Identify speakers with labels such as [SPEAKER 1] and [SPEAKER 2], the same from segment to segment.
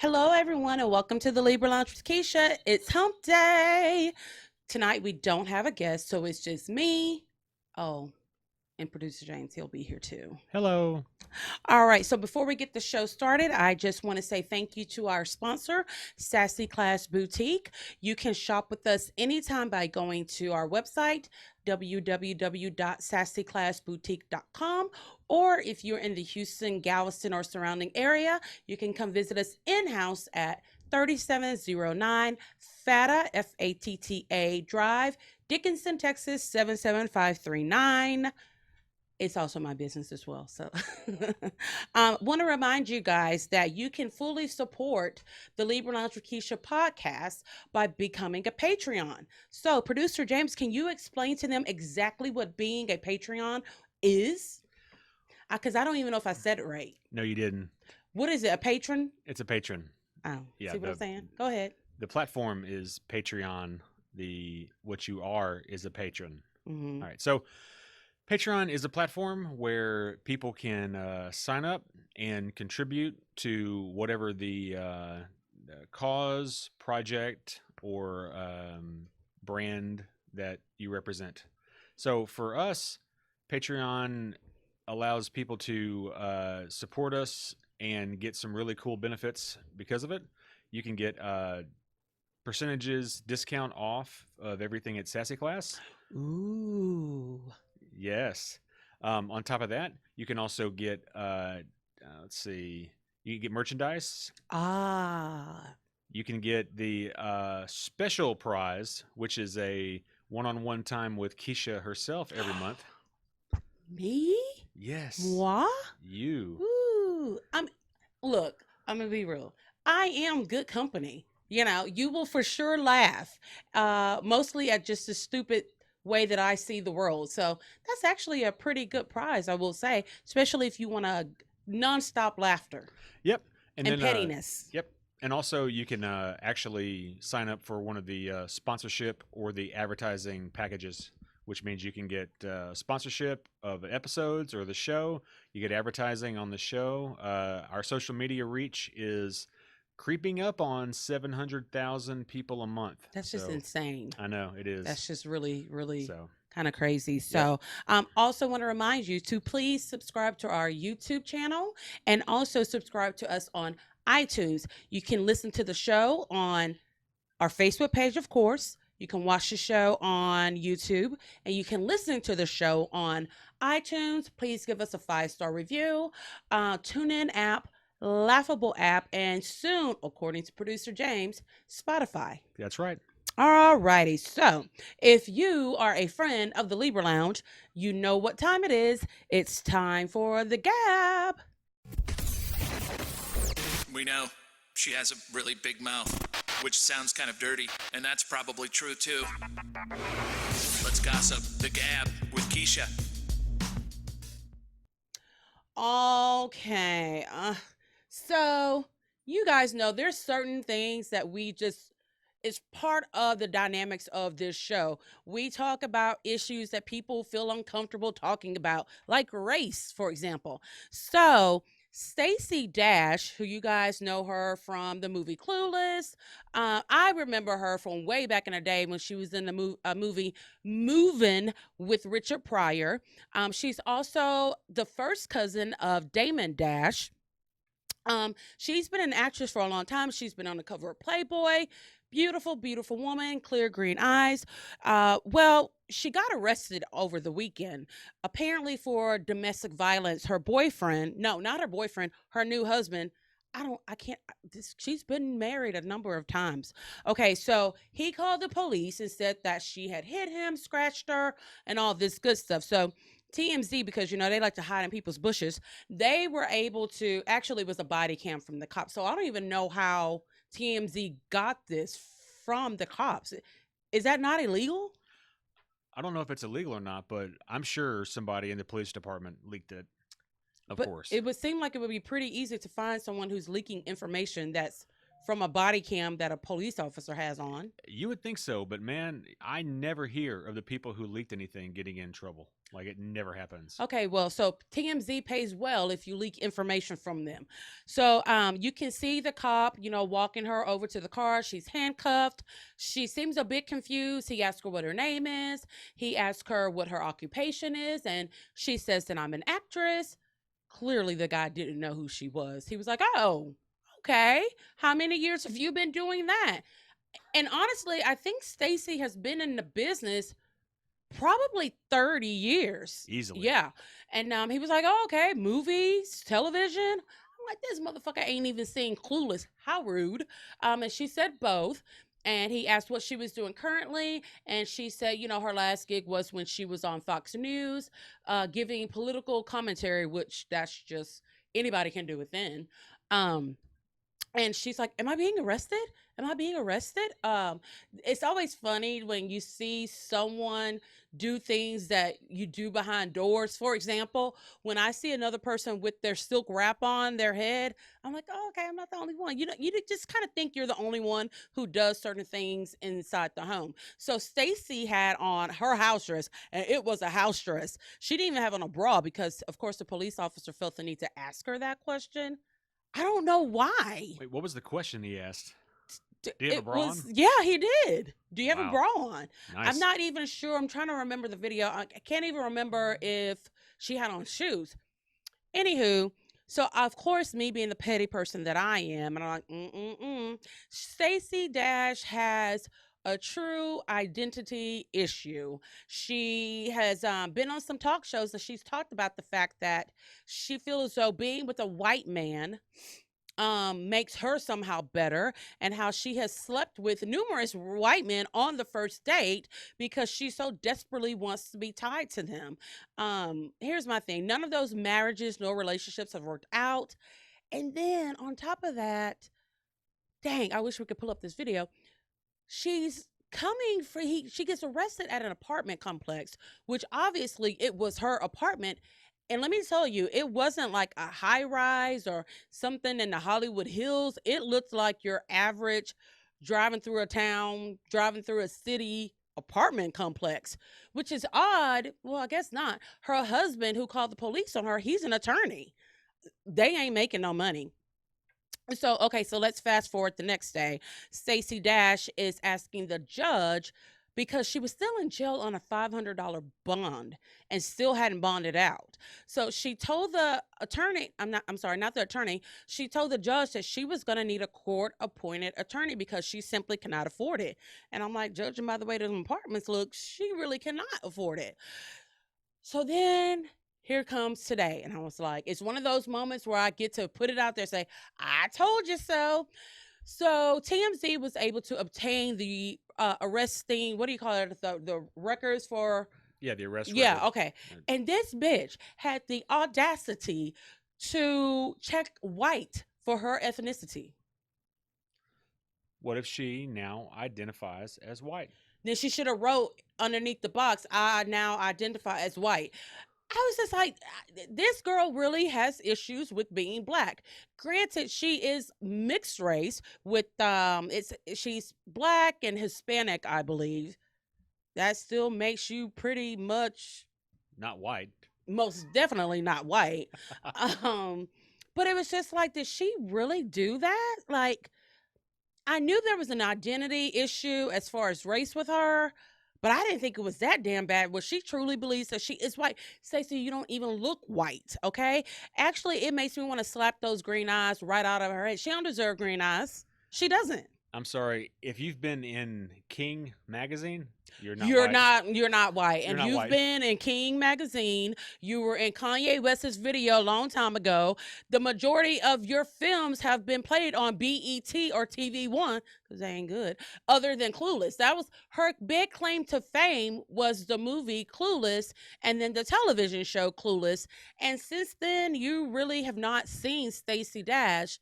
[SPEAKER 1] Hello, everyone, and welcome to the Libra Lounge with Keisha. It's hump day. Tonight, we don't have a guest, so it's just me. Oh, and producer James, he'll be here too.
[SPEAKER 2] Hello.
[SPEAKER 1] All right, so before we get the show started, I just want to say thank you to our sponsor, Sassy Class Boutique. You can shop with us anytime by going to our website, www.sassyclassboutique.com, or if you're in the Houston, Galveston, or surrounding area, you can come visit us in-house at 3709 FATA, FATTA Drive, Dickinson, Texas 77539. It's also my business as well. So, want to remind you guys that you can fully support the Libra Lounge with Keisha podcast by becoming a Patreon. So, producer James, can you explain to them exactly what being a Patreon is? Because I don't even know if I said it right.
[SPEAKER 2] No, you didn't.
[SPEAKER 1] What is it? A patron?
[SPEAKER 2] It's a patron.
[SPEAKER 1] Oh,
[SPEAKER 2] Yeah,
[SPEAKER 1] see what I'm saying? Go ahead.
[SPEAKER 2] the platform is Patreon. The what you are is a patron.
[SPEAKER 1] Mm-hmm.
[SPEAKER 2] All right. So Patreon is a platform where people can sign up and contribute to whatever the cause, project, or brand that you represent. So for us, Patreon allows people to support us and get some really cool benefits because of it. You can get percentages discount off of everything at Sassy Class.
[SPEAKER 1] Ooh.
[SPEAKER 2] Yes. On top of that, you can also get let's see, you can get merchandise.
[SPEAKER 1] Ah.
[SPEAKER 2] You can get the special prize, which is a one-on-one time with Keisha herself every month.
[SPEAKER 1] Me?
[SPEAKER 2] Yes,
[SPEAKER 1] Moi?
[SPEAKER 2] you.
[SPEAKER 1] Ooh. Look, I'm gonna be real. I am good company. You will for sure laugh. Mostly at just the stupid way that I see the world. So that's actually a pretty good prize, I will say, especially if you want a nonstop laughter
[SPEAKER 2] Yep. And
[SPEAKER 1] and
[SPEAKER 2] then
[SPEAKER 1] pettiness.
[SPEAKER 2] yep. And also you can actually sign up for one of the sponsorship or the advertising packages, which means you can get sponsorship of episodes or the show. You get advertising on the show. Our social media reach is creeping up on 700,000 people a month.
[SPEAKER 1] That's just
[SPEAKER 2] So
[SPEAKER 1] insane.
[SPEAKER 2] I know it is.
[SPEAKER 1] That's just really, really
[SPEAKER 2] So
[SPEAKER 1] kind of crazy.
[SPEAKER 2] yep.
[SPEAKER 1] So, also want to remind you to please subscribe to our YouTube channel and also subscribe to us on iTunes. You can listen to the show on our Facebook page, of course. You can watch the show on YouTube and you can listen to the show on iTunes. Please give us a 5-star review. Tune in app, Laughable app, and soon, according to producer James, Spotify.
[SPEAKER 2] That's right.
[SPEAKER 1] All righty. So, if you are a friend of the Libra Lounge, you know what time it is. It's time for the Gab.
[SPEAKER 3] We know she has a really big mouth, which sounds kind of dirty, and that's probably true too. Let's gossip. The Gab with Keisha.
[SPEAKER 1] Okay. So, you guys know there's certain things that we just it's part of the dynamics of this show. We talk about issues that people feel uncomfortable talking about, like race, for example. So, Stacey Dash, who you guys know her from the movie Clueless, I remember her from way back in the day when she was in the movie Moving with Richard Pryor. She's also the first cousin of Damon Dash. She's been an actress for a long time. She's been on the cover of Playboy. Beautiful, beautiful woman, clear green eyes. Well, she got arrested over the weekend, apparently for domestic violence. Her boyfriend, no, not her boyfriend, her new husband. I can't, she's been married a number of times. Okay, so he called the police and said that she had hit him, scratched her, and all this good stuff. So, TMZ, because they like to hide in people's bushes, they were able to actually it was a body cam from the cops. So I don't even know how TMZ got this from the cops. Is that not illegal?
[SPEAKER 2] I don't know if it's illegal or not, but I'm sure somebody in the police department leaked it. Of
[SPEAKER 1] But
[SPEAKER 2] course.
[SPEAKER 1] it would seem like it would be pretty easy to find someone who's leaking information that's from a body cam that a police officer has on.
[SPEAKER 2] You would think so, but man, I never hear of the people who leaked anything getting in trouble. Like it never happens.
[SPEAKER 1] Okay, well, so TMZ pays well if you leak information from them. So you can see the cop, walking her over to the car. She's handcuffed. She seems a bit confused. He asks her what her name is. He asks her what her occupation is, and she says that I'm an actress. Clearly, the guy didn't know who she was. He was like, "Oh, okay. How many years have you been doing that?" And honestly, I think Stacy has been in the business probably 30 years.
[SPEAKER 2] Easily.
[SPEAKER 1] Yeah. And he was like, "Oh, okay, movies, television." I'm like, "This motherfucker ain't even seen Clueless. How rude." And she said both. And he asked what she was doing currently. And she said, her last gig was when she was on Fox News, giving political commentary, which that's just anybody can do it then. And she's like, "Am I being arrested? Am I being arrested?" It's always funny when you see someone do things that you do behind doors. For example, when I see another person with their silk wrap on their head, I'm like, "Oh, okay, I'm not the only one." You just kind of think you're the only one who does certain things inside the home. So Stacy had on her house dress, and it was a house dress. She didn't even have on a bra because, of course, the police officer felt the need to ask her that question. I don't know why.
[SPEAKER 2] Wait, what was the question he asked? Do you have a
[SPEAKER 1] It
[SPEAKER 2] bra on?
[SPEAKER 1] was, yeah, he did. "Do you have a
[SPEAKER 2] Wow.
[SPEAKER 1] bra on?"
[SPEAKER 2] Nice.
[SPEAKER 1] I'm not even sure. I'm trying to remember the video. I can't even remember if she had on shoes. Anywho, so of course, me being the petty person that I am, and I'm like, Stacey Dash has a true identity issue. She has been on some talk shows and she's talked about the fact that she feels as though being with a white man makes her somehow better, and how she has slept with numerous white men on the first date because she so desperately wants to be tied to them. Here's my thing: none of those marriages nor relationships have worked out. And then on top of that, dang, I wish we could pull up this video. She's coming for she gets arrested at an apartment complex, which obviously it was her apartment. And let me tell you, it wasn't like a high rise or something in the Hollywood Hills. It looked like your average driving through a town, driving through a city apartment complex, which is odd. Well, I guess not. Her husband, who called the police on her, he's an attorney. They ain't making no money. So, okay, so let's fast forward the next day. Stacey Dash is asking the judge because she was still in jail on a $500 bond and still hadn't bonded out. So she told the attorney, I'm sorry, not the attorney, she told the judge that she was going to need a court appointed attorney because she simply cannot afford it. And I'm like, judging by the way the apartments look, she really cannot afford it. So then here comes today. And I was like, it's one of those moments where I get to put it out there, say, "I told you so." So TMZ was able to obtain the arresting, what do you call it? The records for.
[SPEAKER 2] Yeah, the arrest
[SPEAKER 1] Yeah,
[SPEAKER 2] record.
[SPEAKER 1] okay. And this bitch had the audacity to check white for her ethnicity.
[SPEAKER 2] What if she now identifies as white?
[SPEAKER 1] Then she should have wrote underneath the box, "I now identify as white." I was just like, this girl really has issues with being black. Granted, she is mixed race with she's black and Hispanic, I believe. That still makes you pretty much
[SPEAKER 2] Not white.
[SPEAKER 1] most definitely not white. But it was just like, did she really do that? Like, I knew there was an identity issue as far as race with her, but I didn't think it was that damn bad. Well, she truly believes that she is white. Stacey, you don't even look white, okay? Actually, it makes me want to slap those green eyes right out of her head. She don't deserve green eyes. She doesn't.
[SPEAKER 2] I'm sorry. If you've been in King magazine, you're not
[SPEAKER 1] You're
[SPEAKER 2] white.
[SPEAKER 1] not white.
[SPEAKER 2] You're
[SPEAKER 1] And
[SPEAKER 2] not
[SPEAKER 1] you've
[SPEAKER 2] white.
[SPEAKER 1] been in King magazine. You were in Kanye West's video a long time ago. The majority of your films have been played on BET or TV1 because they ain't good, other than Clueless. That was her big claim to fame, was the movie Clueless and then the television show Clueless. And since then, you really have not seen Stacey Dash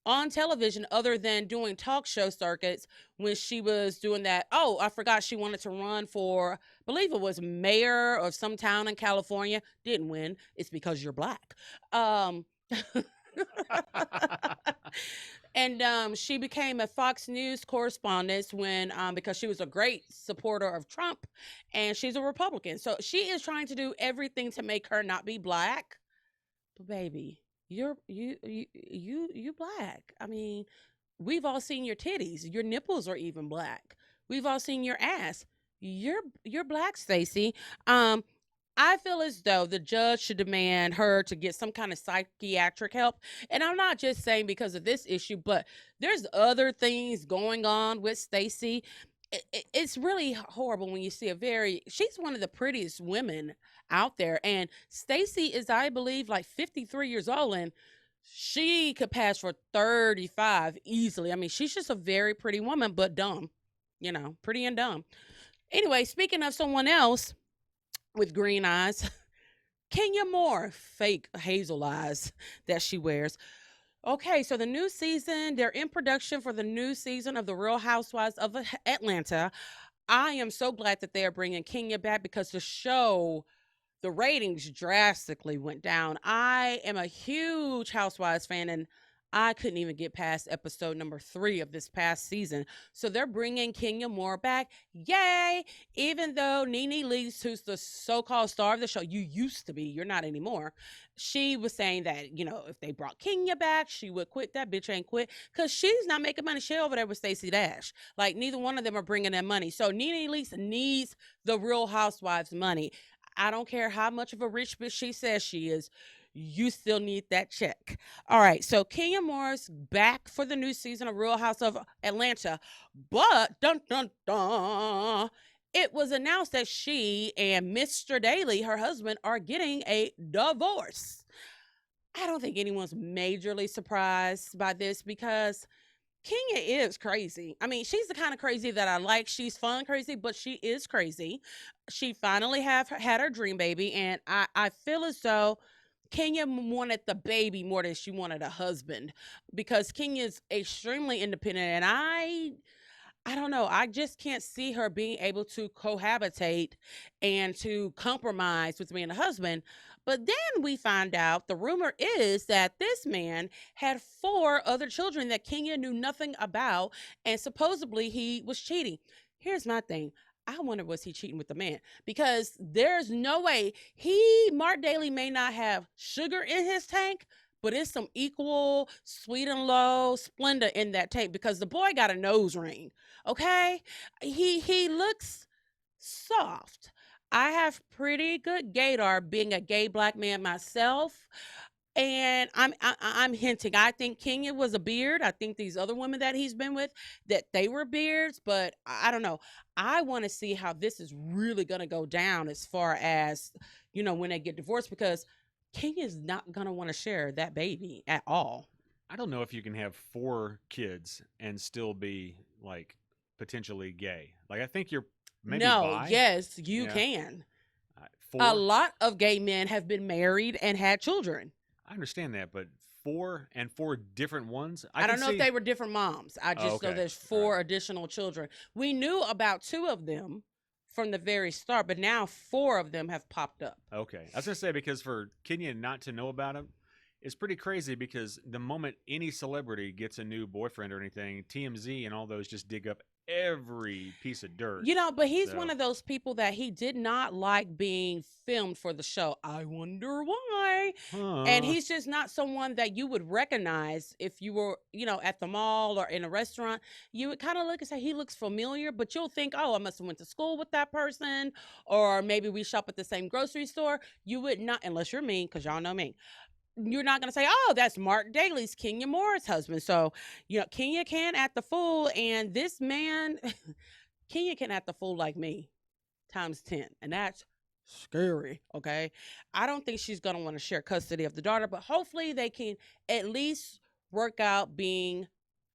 [SPEAKER 1] on television other than doing talk show circuits when she was doing that. Oh, I forgot she wanted to run for, I believe it was mayor of some town in California. Didn't win. It's because you're black. And she became a Fox News correspondent when because she was a great supporter of Trump, and she's a Republican. So she is trying to do everything to make her not be black. But baby, you black. I mean, we've all seen your titties. Your nipples are even black. We've all seen your ass. You're black, Stacey. Um, I feel as though the judge should demand her to get some kind of psychiatric help. And I'm not just saying because of this issue, but there's other things going on with Stacey. It's really horrible when you see she's one of the prettiest women out there. And Stacey is, I believe, like 53 years old, and she could pass for 35 easily. I mean, she's just a very pretty woman, but dumb, pretty and dumb. Anyway, speaking of someone else with green eyes, Kenya Moore, fake hazel eyes that she wears. Okay, so the new season, they're in production for the new season of The Real Housewives of Atlanta. I am so glad that they are bringing Kenya back because the ratings drastically went down. I am a huge Housewives fan, and I couldn't even get past episode number 3 of this past season. So they're bringing Kenya Moore back. Yay! Even though Nene Leakes, who's the so-called star of the show, you used to be, you're not anymore. She was saying that, if they brought Kenya back, she would quit. That bitch ain't quit because she's not making money. She over there with Stacey Dash. Like, neither one of them are bringing them money. So Nene Leakes needs the Real Housewives money. I don't care how much of a rich bitch she says she is. You still need that check. All right. So Kenya Moore's back for the new season of Real House of Atlanta. But dun dun dun. It was announced that she and Mr. Daly, her husband, are getting a divorce. I don't think anyone's majorly surprised by this because Kenya is crazy. I mean, she's the kind of crazy that I like. She's fun crazy, but she is crazy. She finally had her dream baby, and I feel as though Kenya wanted the baby more than she wanted a husband because Kenya's extremely independent, and I don't know. I just can't see her being able to cohabitate and to compromise with being a husband. But then we find out the rumor is that this man had 4 other children that Kenya knew nothing about, and supposedly he was cheating. Here's my thing. I wonder, was he cheating with the man? Because there's no way Mark Daly may not have sugar in his tank, but it's some equal sweet and low Splenda in that tank because the boy got a nose ring. Okay, he looks soft. I have pretty good gaydar being a gay black man myself. And I'm hinting. I think Kenya was a beard. I think these other women that he's been with, that they were beards, but I don't know. I want to see how this is really gonna go down as far as, when they get divorced, because Kenya's not gonna want to share that baby at all.
[SPEAKER 2] I don't know if you can have 4 kids and still be like potentially gay. Like I think you're maybe
[SPEAKER 1] No,
[SPEAKER 2] bi.
[SPEAKER 1] yes, you
[SPEAKER 2] Yeah,
[SPEAKER 1] can. A
[SPEAKER 2] 4.
[SPEAKER 1] lot of gay men have been married and had children.
[SPEAKER 2] I understand that, but 4 different ones.
[SPEAKER 1] I don't know if they were different moms. I
[SPEAKER 2] Oh,
[SPEAKER 1] just know
[SPEAKER 2] okay.
[SPEAKER 1] there's
[SPEAKER 2] All right.
[SPEAKER 1] 4 additional children. We knew about 2 of them from the very start, but now 4 of them have popped up.
[SPEAKER 2] Okay. I was gonna say because for Kenya not to know about him is pretty crazy because the moment any celebrity gets a new boyfriend or anything, TMZ and all those just dig up every piece of dirt.
[SPEAKER 1] But he's one
[SPEAKER 2] So
[SPEAKER 1] of those people that he did not like being filmed for the show. I wonder why. And
[SPEAKER 2] huh.
[SPEAKER 1] he's just not someone that you would recognize if you were, at the mall or in a restaurant. You would kind of look and say he looks familiar, but you'll think, oh, I must have went to school with that person, or maybe we shop at the same grocery store. You would not, unless you're me, because y'all know me. You're not going to say, oh, that's Mark Daly's Kenya Moore's husband. So, Kenya can act the fool. And this man, Kenya can act the fool like me times 10. And that's scary. Okay. I don't think she's going to want to share custody of the daughter, but hopefully they can at least work out being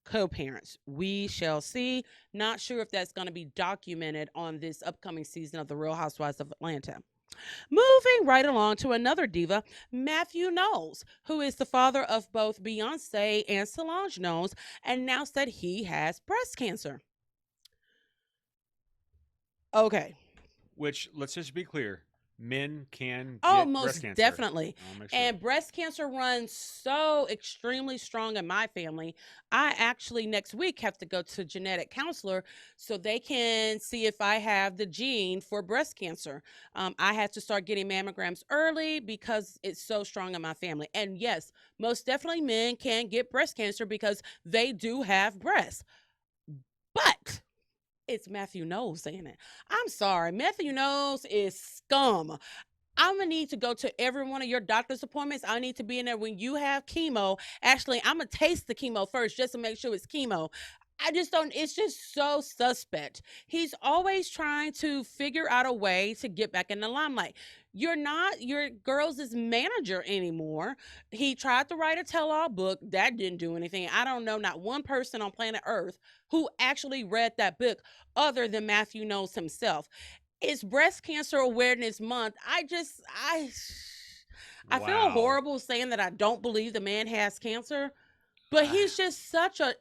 [SPEAKER 1] co-parents. We shall see. Not sure if that's going to be documented on this upcoming season of The Real Housewives of Atlanta. Moving right along to another diva, Matthew Knowles, who is the father of both Beyonce and Solange Knowles, announced that he has breast cancer. Okay.
[SPEAKER 2] Which let's just be clear, men can
[SPEAKER 1] Oh,
[SPEAKER 2] get breast
[SPEAKER 1] most
[SPEAKER 2] cancer.
[SPEAKER 1] definitely.
[SPEAKER 2] I'll make sure.
[SPEAKER 1] And breast cancer runs so extremely strong in my family. I actually next week have to go to a genetic counselor so they can see if I have the gene for breast cancer. I had to start getting mammograms early because it's so strong in my family. And yes, most definitely men can get breast cancer because they do have breasts. But it's Matthew Knowles saying it. I'm sorry. Matthew Knowles is scum. I'm gonna need to go to every one of your doctor's appointments. I need to be in there when you have chemo. Actually, I'm gonna taste the chemo first just to make sure it's chemo. I just don't, it's just so suspect. He's always trying to figure out a way to get back in the limelight. You're not your girls' manager anymore. He tried to write a tell all book. That didn't do anything. I don't know not one person on planet Earth who actually read that book other than Matthew Knowles himself. It's breast cancer awareness month. I feel
[SPEAKER 2] Wow.
[SPEAKER 1] horrible saying that I don't believe the man has cancer, but he's just such an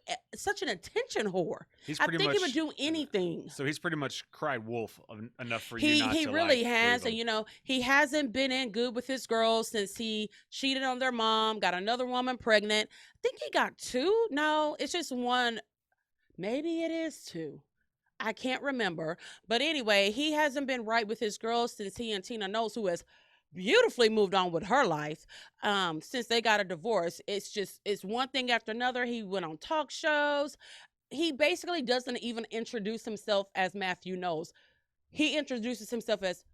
[SPEAKER 1] attention whore.
[SPEAKER 2] He's
[SPEAKER 1] I
[SPEAKER 2] pretty
[SPEAKER 1] think
[SPEAKER 2] much
[SPEAKER 1] he would do anything.
[SPEAKER 2] So he's pretty much cried wolf enough for you not
[SPEAKER 1] He
[SPEAKER 2] to
[SPEAKER 1] really
[SPEAKER 2] like
[SPEAKER 1] has,
[SPEAKER 2] believe
[SPEAKER 1] and
[SPEAKER 2] him.
[SPEAKER 1] he hasn't been in good with his girls since he cheated on their mom, got another woman pregnant. I think he got two. No, it's just one. Maybe it is two. I can't remember. But anyway, he hasn't been right with his girls since he and Tina Knowles, who has beautifully moved on with her life, since they got a divorce. It's one thing after another. He went on talk shows. He basically doesn't even introduce himself as Matthew Knowles. He introduces himself as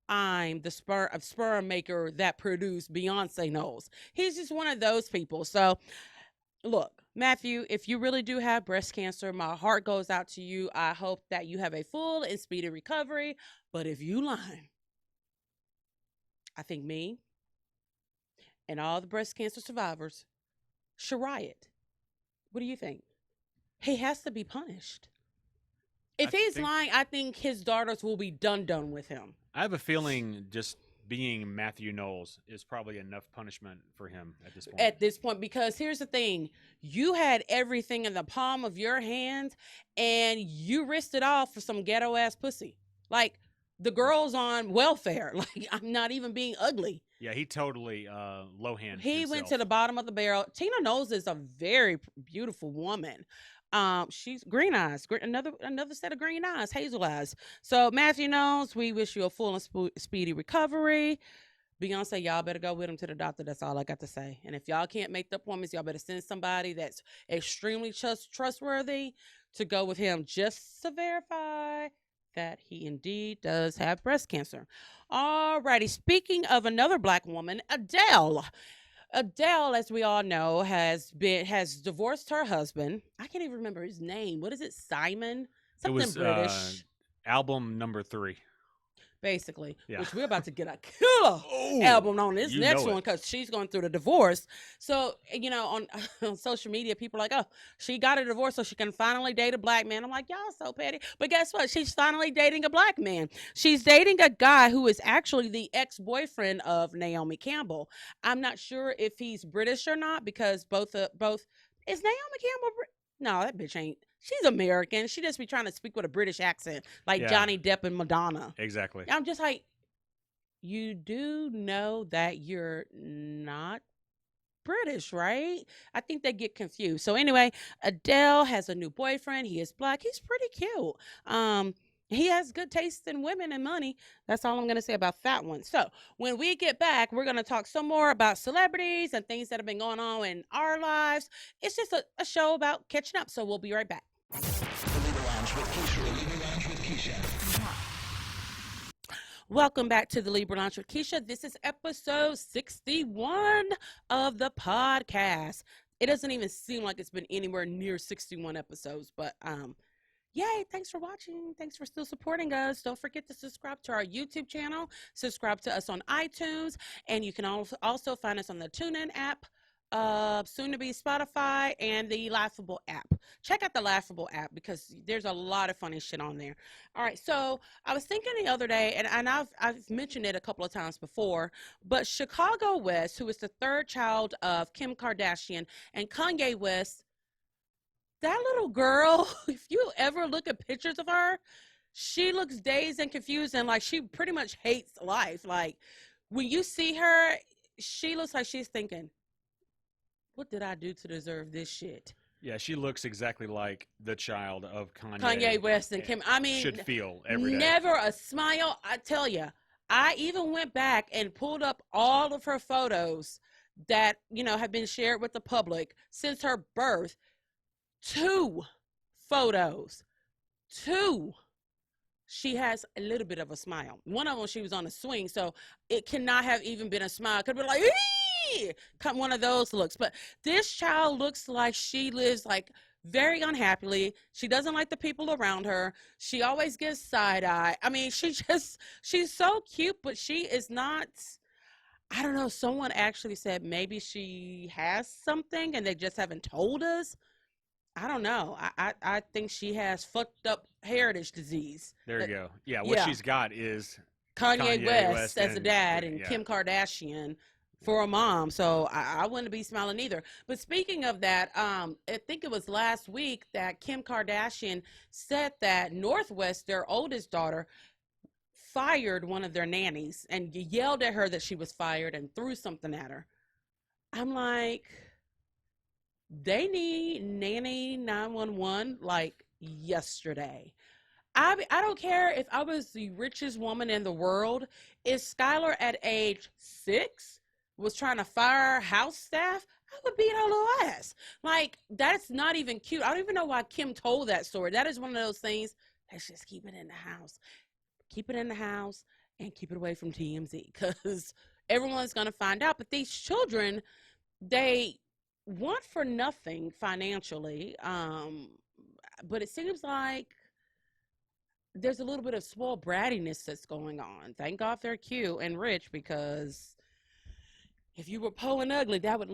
[SPEAKER 1] I'm the sperm maker that produced Beyonce Knowles. He's just one of those people. So look, Matthew, if you really do have breast cancer, my heart goes out to you. I hope that you have a full and speedy recovery. But if you lying, I think me and all the breast cancer survivors should riot. What do you think? He has to be punished. If he's lying, I think his daughters will be done with him.
[SPEAKER 2] I have a feeling just being Matthew Knowles is probably enough punishment for him at this point.
[SPEAKER 1] At this point, because here's the thing, you had everything in the palm of your hand and you risked it all for some ghetto ass pussy. Like the girl's on welfare. Like, I'm not even being ugly.
[SPEAKER 2] Yeah, he totally low-handed
[SPEAKER 1] He
[SPEAKER 2] himself.
[SPEAKER 1] went to the bottom of the barrel. Tina Knowles is a very beautiful woman. She's green eyes, another set of green eyes, hazel eyes. So Matthew Knowles, we wish you a full and speedy recovery. Beyonce, y'all better go with him to the doctor. That's all I got to say. And if y'all can't make the appointments, y'all better send somebody that's extremely trustworthy to go with him just to verify that he indeed does have breast cancer. All righty. Speaking of another black woman, Adele. Adele, as we all know, has divorced her husband. I can't even remember his name. What is it? Simon? Something
[SPEAKER 2] it was,
[SPEAKER 1] British.
[SPEAKER 2] Album number 3.
[SPEAKER 1] Basically,
[SPEAKER 2] Yeah.
[SPEAKER 1] which we're about to get a killer album on this next one because she's going through the divorce. So, on social media, people are like, oh, she got a divorce so she can finally date a black man. I'm like, y'all so petty. But guess what? She's finally dating a black man. She's dating a guy who is actually the ex-boyfriend of Naomi Campbell. I'm not sure if he's British or not because both is Naomi Campbell No, that bitch ain't. She's American. She just be trying to speak with a British accent, like Johnny Depp and Madonna.
[SPEAKER 2] Exactly.
[SPEAKER 1] I'm just like, you do know that you're not British, right? I think they get confused. So anyway, Adele has a new boyfriend. He is black. He's pretty cute. He has good taste in women and money. That's all I'm going to say about that one. So when we get back, we're going to talk some more about celebrities and things that have been going on in our lives. It's just a show about catching up. So we'll be right back.
[SPEAKER 4] The Libra Lounge with Keisha. The Libra Lounge with Keisha.
[SPEAKER 1] Welcome back to the Libra Lounge with Keisha. This is episode 61 of the podcast. It doesn't even seem like it's been anywhere near 61 episodes, but yay, thanks for watching. Thanks for still supporting us. Don't forget to subscribe to our YouTube channel. Subscribe to us on iTunes. And you can also find us on the TuneIn app, soon to be Spotify, and the Laughable app. Check out the Laughable app because there's a lot of funny shit on there. All right, so I was thinking the other day, and I've mentioned it a couple of times before, but Chicago West, who is the third child of Kim Kardashian and Kanye West, that little girl, if you ever look at pictures of her, She looks dazed and confused and like she pretty much hates life. Like when you see her, she looks like she's thinking, what did I do to deserve this shit?
[SPEAKER 2] Yeah, she looks exactly like the child of Kanye.
[SPEAKER 1] Kanye West and Kim. I mean,
[SPEAKER 2] should feel every day.
[SPEAKER 1] never a smile. I tell you, I even went back and pulled up all of her photos that, you know, have been shared with the public since her birth. 2 photos. 2. She has a little bit of a smile. One of them, she was on a swing, so it cannot have even been a smile. Could be like, eee! One of those looks. But this child looks like she lives like very unhappily. She doesn't like the people around her. She always gets side eye. I mean, she's so cute, but she is not. I don't know. Someone actually said maybe she has something and they just haven't told us. I don't know. I think she has fucked up heritage disease.
[SPEAKER 2] There you go. Yeah, what
[SPEAKER 1] yeah.
[SPEAKER 2] she's got is
[SPEAKER 1] Kanye West as a
[SPEAKER 2] and-
[SPEAKER 1] dad and
[SPEAKER 2] yeah.
[SPEAKER 1] Kim Kardashian for a mom. So I wouldn't be smiling either. But speaking of that, I think it was last week that Kim Kardashian said that Northwest, their oldest daughter, fired one of their nannies and yelled at her that she was fired and threw something at her. I'm like, they need nanny 911 like yesterday. I don't care if I was the richest woman in the world. If Skylar at age 6 was trying to fire house staff, I would beat her little ass. Like, that's not even cute. I don't even know why Kim told that story. That is one of those things. Let's just keep it in the house. Keep it in the house and keep it away from TMZ because everyone's going to find out. But these children, they want for nothing financially. But it seems like there's a little bit of spoiled brattiness that's going on. Thank God they're cute and rich, because if you were poor and ugly, that would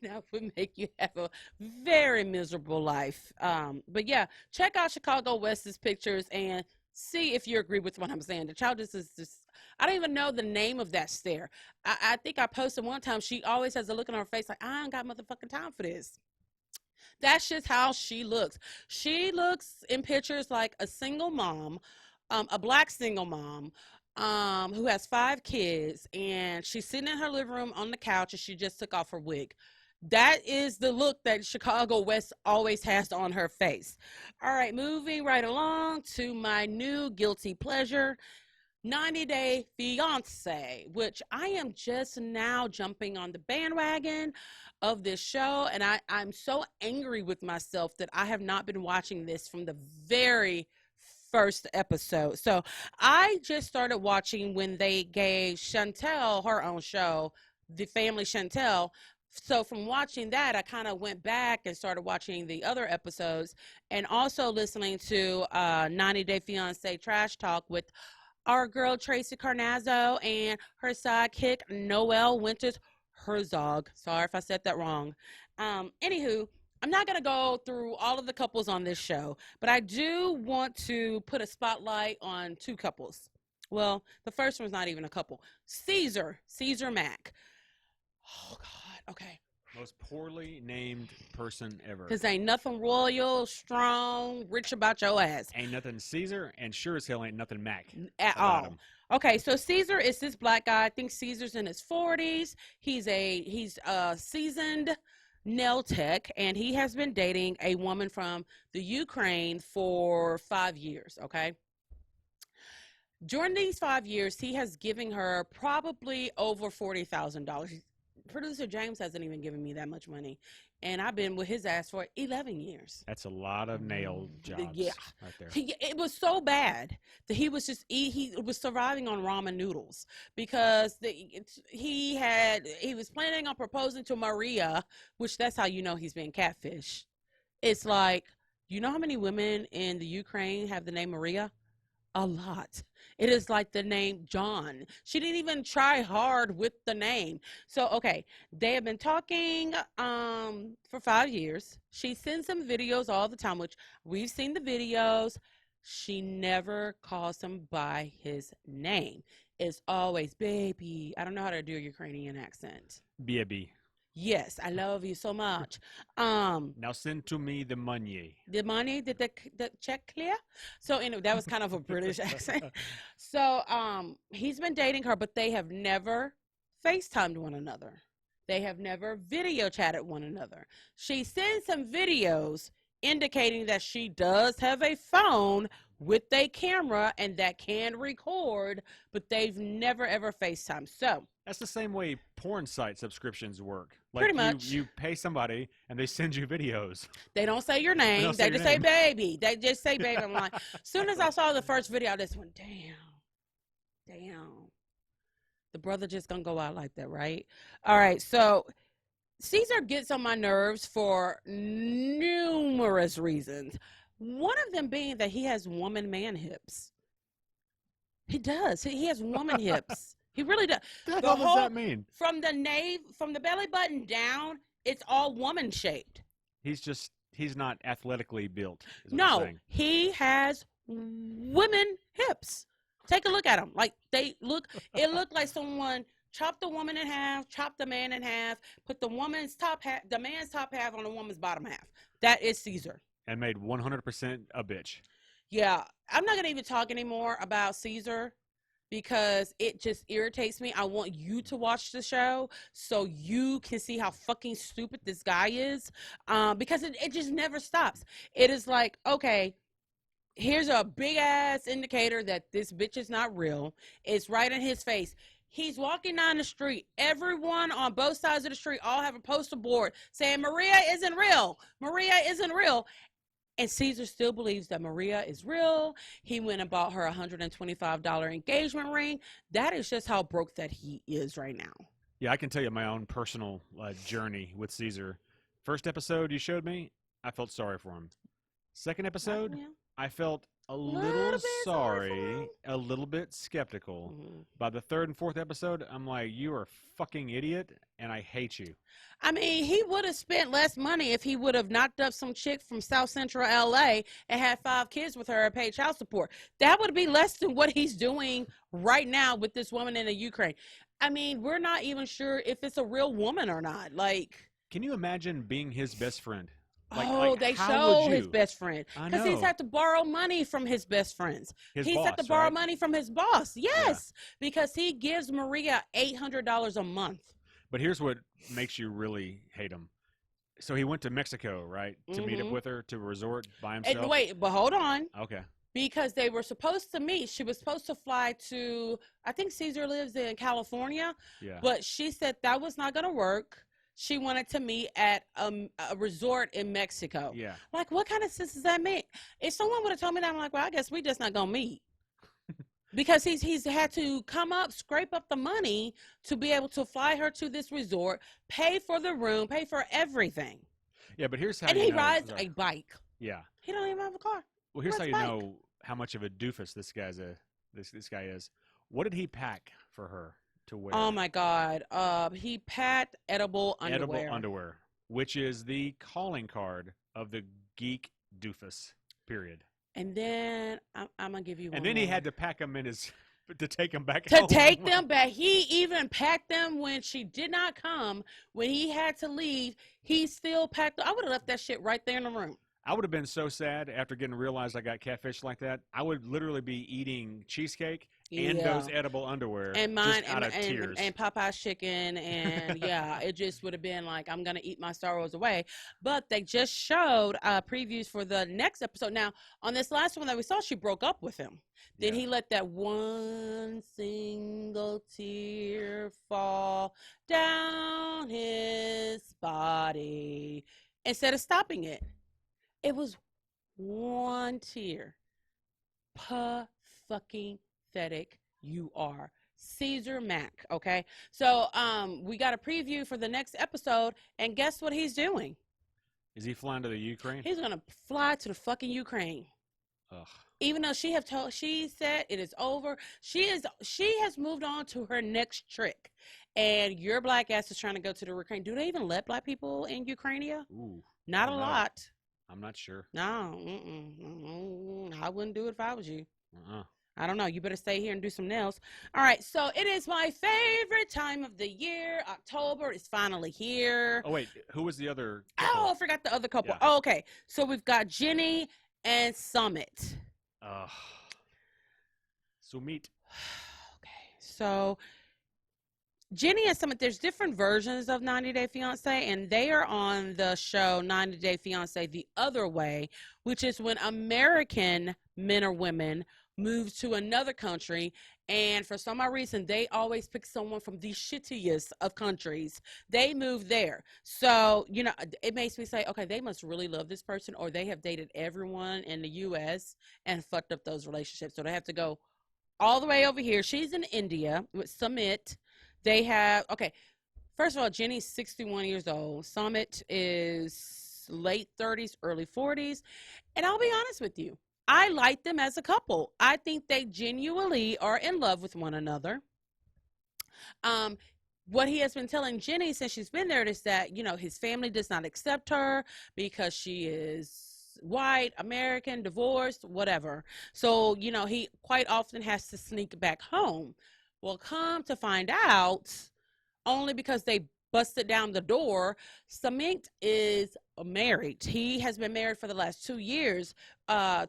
[SPEAKER 1] that would make you have a very miserable life. But yeah, check out Chicago West's pictures and see if you agree with what I'm saying. The child is just, I don't even know the name of that stare. I think I posted one time, she always has a look on her face like, I ain't got motherfucking time for this. That's just how she looks. She looks in pictures like a single mom, a black single mom, who has 5 kids, and she's sitting in her living room on the couch and she just took off her wig. That is the look that Chicago West always has on her face. All right, moving right along to my new guilty pleasure, 90 Day Fiance, which I am just now jumping on the bandwagon of this show. And I'm so angry with myself that I have not been watching this from the very first episode. So I just started watching when they gave Chantel her own show, The Family Chantel. So from watching that, I kind of went back and started watching the other episodes and also listening to 90 Day Fiance Trash Talk with our girl Tracy Carnazzo and her sidekick Noelle Winters Herzog. Sorry if I said that wrong. Anywho, I'm not going to go through all of the couples on this show, but I do want to put a spotlight on 2 couples. Well, the first one's not even a couple. Caesar Mack. Oh, God. Okay.
[SPEAKER 2] Most poorly named person ever.
[SPEAKER 1] Because ain't nothing royal, strong, rich about your ass.
[SPEAKER 2] Ain't nothing Caesar, and sure as hell ain't nothing Mac.
[SPEAKER 1] At
[SPEAKER 2] about
[SPEAKER 1] all.
[SPEAKER 2] him.
[SPEAKER 1] Okay, so Caesar is this black guy. I think Caesar's in his 40s. He's a seasoned nail tech, and he has been dating a woman from the Ukraine for 5 years, okay? During these 5 years, he has given her probably over $40,000. Producer James hasn't even given me that much money, and I've been with his ass for 11 years.
[SPEAKER 2] That's a lot of nail jobs
[SPEAKER 1] Yeah.
[SPEAKER 2] right there.
[SPEAKER 1] It was so bad that he was just he was surviving on ramen noodles because he was planning on proposing to Maria, which that's how you know he's being catfish. It's like, you know how many women in the Ukraine have the name Maria? A lot. It is like the name John. She didn't even try hard with the name. So, okay, they have been talking for 5 years. She sends him videos all the time, which we've seen the videos. She never calls him by his name. It's always baby. I don't know how to do a Ukrainian accent.
[SPEAKER 2] B.A.B.
[SPEAKER 1] Yes, I love you so much. Um,
[SPEAKER 2] Now send to me the money.
[SPEAKER 1] the money, did the check clear? So anyway, that was kind of a British accent. So he's been dating her, but they have never FaceTimed one another. They have never video chatted one another. She sends some videos indicating that she does have a phone with a camera and that can record, but they've never ever FaceTime. So
[SPEAKER 2] That's the same way porn site subscriptions work. Like
[SPEAKER 1] pretty much,
[SPEAKER 2] you pay somebody and they send you videos.
[SPEAKER 1] they don't say your
[SPEAKER 2] They
[SPEAKER 1] name.
[SPEAKER 2] don't
[SPEAKER 1] They
[SPEAKER 2] say your
[SPEAKER 1] just say
[SPEAKER 2] name.
[SPEAKER 1] baby. They just say baby. I'm like, soon as I saw the first video, I just went, damn. The brother just gonna go out like that, right? All right, so Caesar gets on my nerves for numerous reasons. One of them being that he has woman man hips. He does. He has woman hips. He really does.
[SPEAKER 2] What
[SPEAKER 1] The
[SPEAKER 2] the hell does
[SPEAKER 1] whole
[SPEAKER 2] that mean?
[SPEAKER 1] from the belly button down, it's all woman shaped.
[SPEAKER 2] He's not athletically built. Is what you're
[SPEAKER 1] No,
[SPEAKER 2] saying.
[SPEAKER 1] he has women hips. Take a look at him. Like it looked like someone chopped the woman in half, chopped the man in half, put the man's top half on the woman's bottom half. That is Caesar.
[SPEAKER 2] And made 100% a bitch.
[SPEAKER 1] Yeah, I'm not gonna even talk anymore about Caesar because it just irritates me. I want you to watch the show so you can see how fucking stupid this guy is. Because it just never stops. It is like, okay, here's a big ass indicator that this bitch is not real. It's right in his face. He's walking down the street. Everyone on both sides of the street all have a poster board saying Maria isn't real. Maria isn't real. And Caesar still believes that Maria is real. He went and bought her a $125 engagement ring. That is just how broke that he is right now.
[SPEAKER 2] Yeah, I can tell you my own personal journey with Caesar. First episode you showed me, I felt sorry for him. Second episode,
[SPEAKER 1] Yeah.
[SPEAKER 2] I felt a
[SPEAKER 1] Little
[SPEAKER 2] little
[SPEAKER 1] bit sorry for
[SPEAKER 2] sorry,
[SPEAKER 1] him.
[SPEAKER 2] a little bit skeptical.
[SPEAKER 1] Mhm.
[SPEAKER 2] By the third and fourth episode, I'm like, you are a fucking idiot, and I hate you.
[SPEAKER 1] I mean, he would have spent less money if he would have knocked up some chick from South Central LA and had 5 kids with her and paid child support. That would be less than what he's doing right now with this woman in the Ukraine. I mean, we're not even sure if it's a real woman or not. Like,
[SPEAKER 2] Can you imagine being his best friend?
[SPEAKER 1] they
[SPEAKER 2] how would
[SPEAKER 1] show his
[SPEAKER 2] you?
[SPEAKER 1] best friend
[SPEAKER 2] I
[SPEAKER 1] because he's
[SPEAKER 2] know.
[SPEAKER 1] had to borrow money from his best friends.
[SPEAKER 2] His
[SPEAKER 1] He's had to
[SPEAKER 2] boss,
[SPEAKER 1] borrow
[SPEAKER 2] right?
[SPEAKER 1] money from his boss. Yes, because he gives Maria $800 a month.
[SPEAKER 2] But here's what makes you really hate him. So he went to Mexico, right, to meet up
[SPEAKER 1] Mhm.
[SPEAKER 2] with her to a resort by himself.
[SPEAKER 1] And wait, but hold on.
[SPEAKER 2] Okay.
[SPEAKER 1] Because they were supposed to meet. She was supposed to fly to, I think Caesar lives in California,
[SPEAKER 2] Yeah.
[SPEAKER 1] but she said that was not going to work. She wanted to meet at a resort in Mexico.
[SPEAKER 2] Yeah.
[SPEAKER 1] Like, what kind of sense does that make? If someone would have told me that, I'm like, well, I guess we just not going to meet. Because he's had to scrape up the money to be able to fly her to this resort, pay for the room, pay for everything.
[SPEAKER 2] Yeah, but here's how
[SPEAKER 1] And
[SPEAKER 2] you
[SPEAKER 1] he
[SPEAKER 2] know.
[SPEAKER 1] rides
[SPEAKER 2] Sorry.
[SPEAKER 1] a bike.
[SPEAKER 2] Yeah.
[SPEAKER 1] He don't even have a car.
[SPEAKER 2] Well, here's how
[SPEAKER 1] rides
[SPEAKER 2] you
[SPEAKER 1] a bike.
[SPEAKER 2] know how much of a doofus this guy is. What did he pack for her to wear?
[SPEAKER 1] Oh my God. He packed edible underwear.
[SPEAKER 2] Edible underwear, which is the calling card of the geek doofus. Period.
[SPEAKER 1] And then I'm gonna give you one.
[SPEAKER 2] And then he
[SPEAKER 1] more.
[SPEAKER 2] had to pack them in his to take them back
[SPEAKER 1] to
[SPEAKER 2] home.
[SPEAKER 1] take them back. He even packed them when she did not come. When he had to leave, he still packed. I would have left that shit right there in the room.
[SPEAKER 2] I would have been so sad after getting realized I got catfish like that. I would literally be eating cheesecake and
[SPEAKER 1] Yeah.
[SPEAKER 2] those edible underwear
[SPEAKER 1] And mine
[SPEAKER 2] just out of tears.
[SPEAKER 1] and Popeye's chicken and yeah, it just would have been like I'm gonna eat my sorrows away. But they just showed previews for the next episode. Now on this last one that we saw, she broke up with him. Then
[SPEAKER 2] Yeah.
[SPEAKER 1] he let that one single tear fall down his body instead of stopping it. It was one tear. Fucking pathetic you are. Caesar Mack, okay? So we got a preview for the next episode, and guess what he's doing?
[SPEAKER 2] Is he flying to the Ukraine?
[SPEAKER 1] He's gonna fly to the fucking Ukraine.
[SPEAKER 2] Ugh.
[SPEAKER 1] Even though she said it is over. She has moved on to her next trick. And your black ass is trying to go to the Ukraine. Do they even let black people in Ukraine?
[SPEAKER 2] Ooh,
[SPEAKER 1] Not
[SPEAKER 2] I
[SPEAKER 1] a
[SPEAKER 2] don't know.
[SPEAKER 1] lot.
[SPEAKER 2] I'm not sure.
[SPEAKER 1] No, I wouldn't do it if I was you.
[SPEAKER 2] Uh-uh.
[SPEAKER 1] I don't know. You better stay here and do some nails. All right. So it is my favorite time of the year. October is finally here.
[SPEAKER 2] Oh wait, who was the other
[SPEAKER 1] Oh,
[SPEAKER 2] couple?
[SPEAKER 1] I forgot the other couple.
[SPEAKER 2] Yeah.
[SPEAKER 1] Oh, okay. So we've got Jenny and Summit.
[SPEAKER 2] Uh, Sumit.
[SPEAKER 1] Okay. So Jenny and Summit, there's different versions of 90 Day Fiance, and they are on the show 90 Day Fiance the Other Way, which is when American men or women move to another country, and for some odd reason, they always pick someone from the shittiest of countries. They move there. So, it makes me say, okay, they must really love this person, or they have dated everyone in the U.S. and fucked up those relationships. So they have to go all the way over here. She's in India with Summit. They have, okay, first of all, Jenny's 61 years old. Summit is late 30s, early 40s. And I'll be honest with you, I like them as a couple. I think they genuinely are in love with one another. What he has been telling Jenny since she's been there is that, his family does not accept her because she is white, American, divorced, whatever. So, he quite often has to sneak back home. Well, come to find out, only because they busted down the door, Samint is married. He has been married for the last 2 years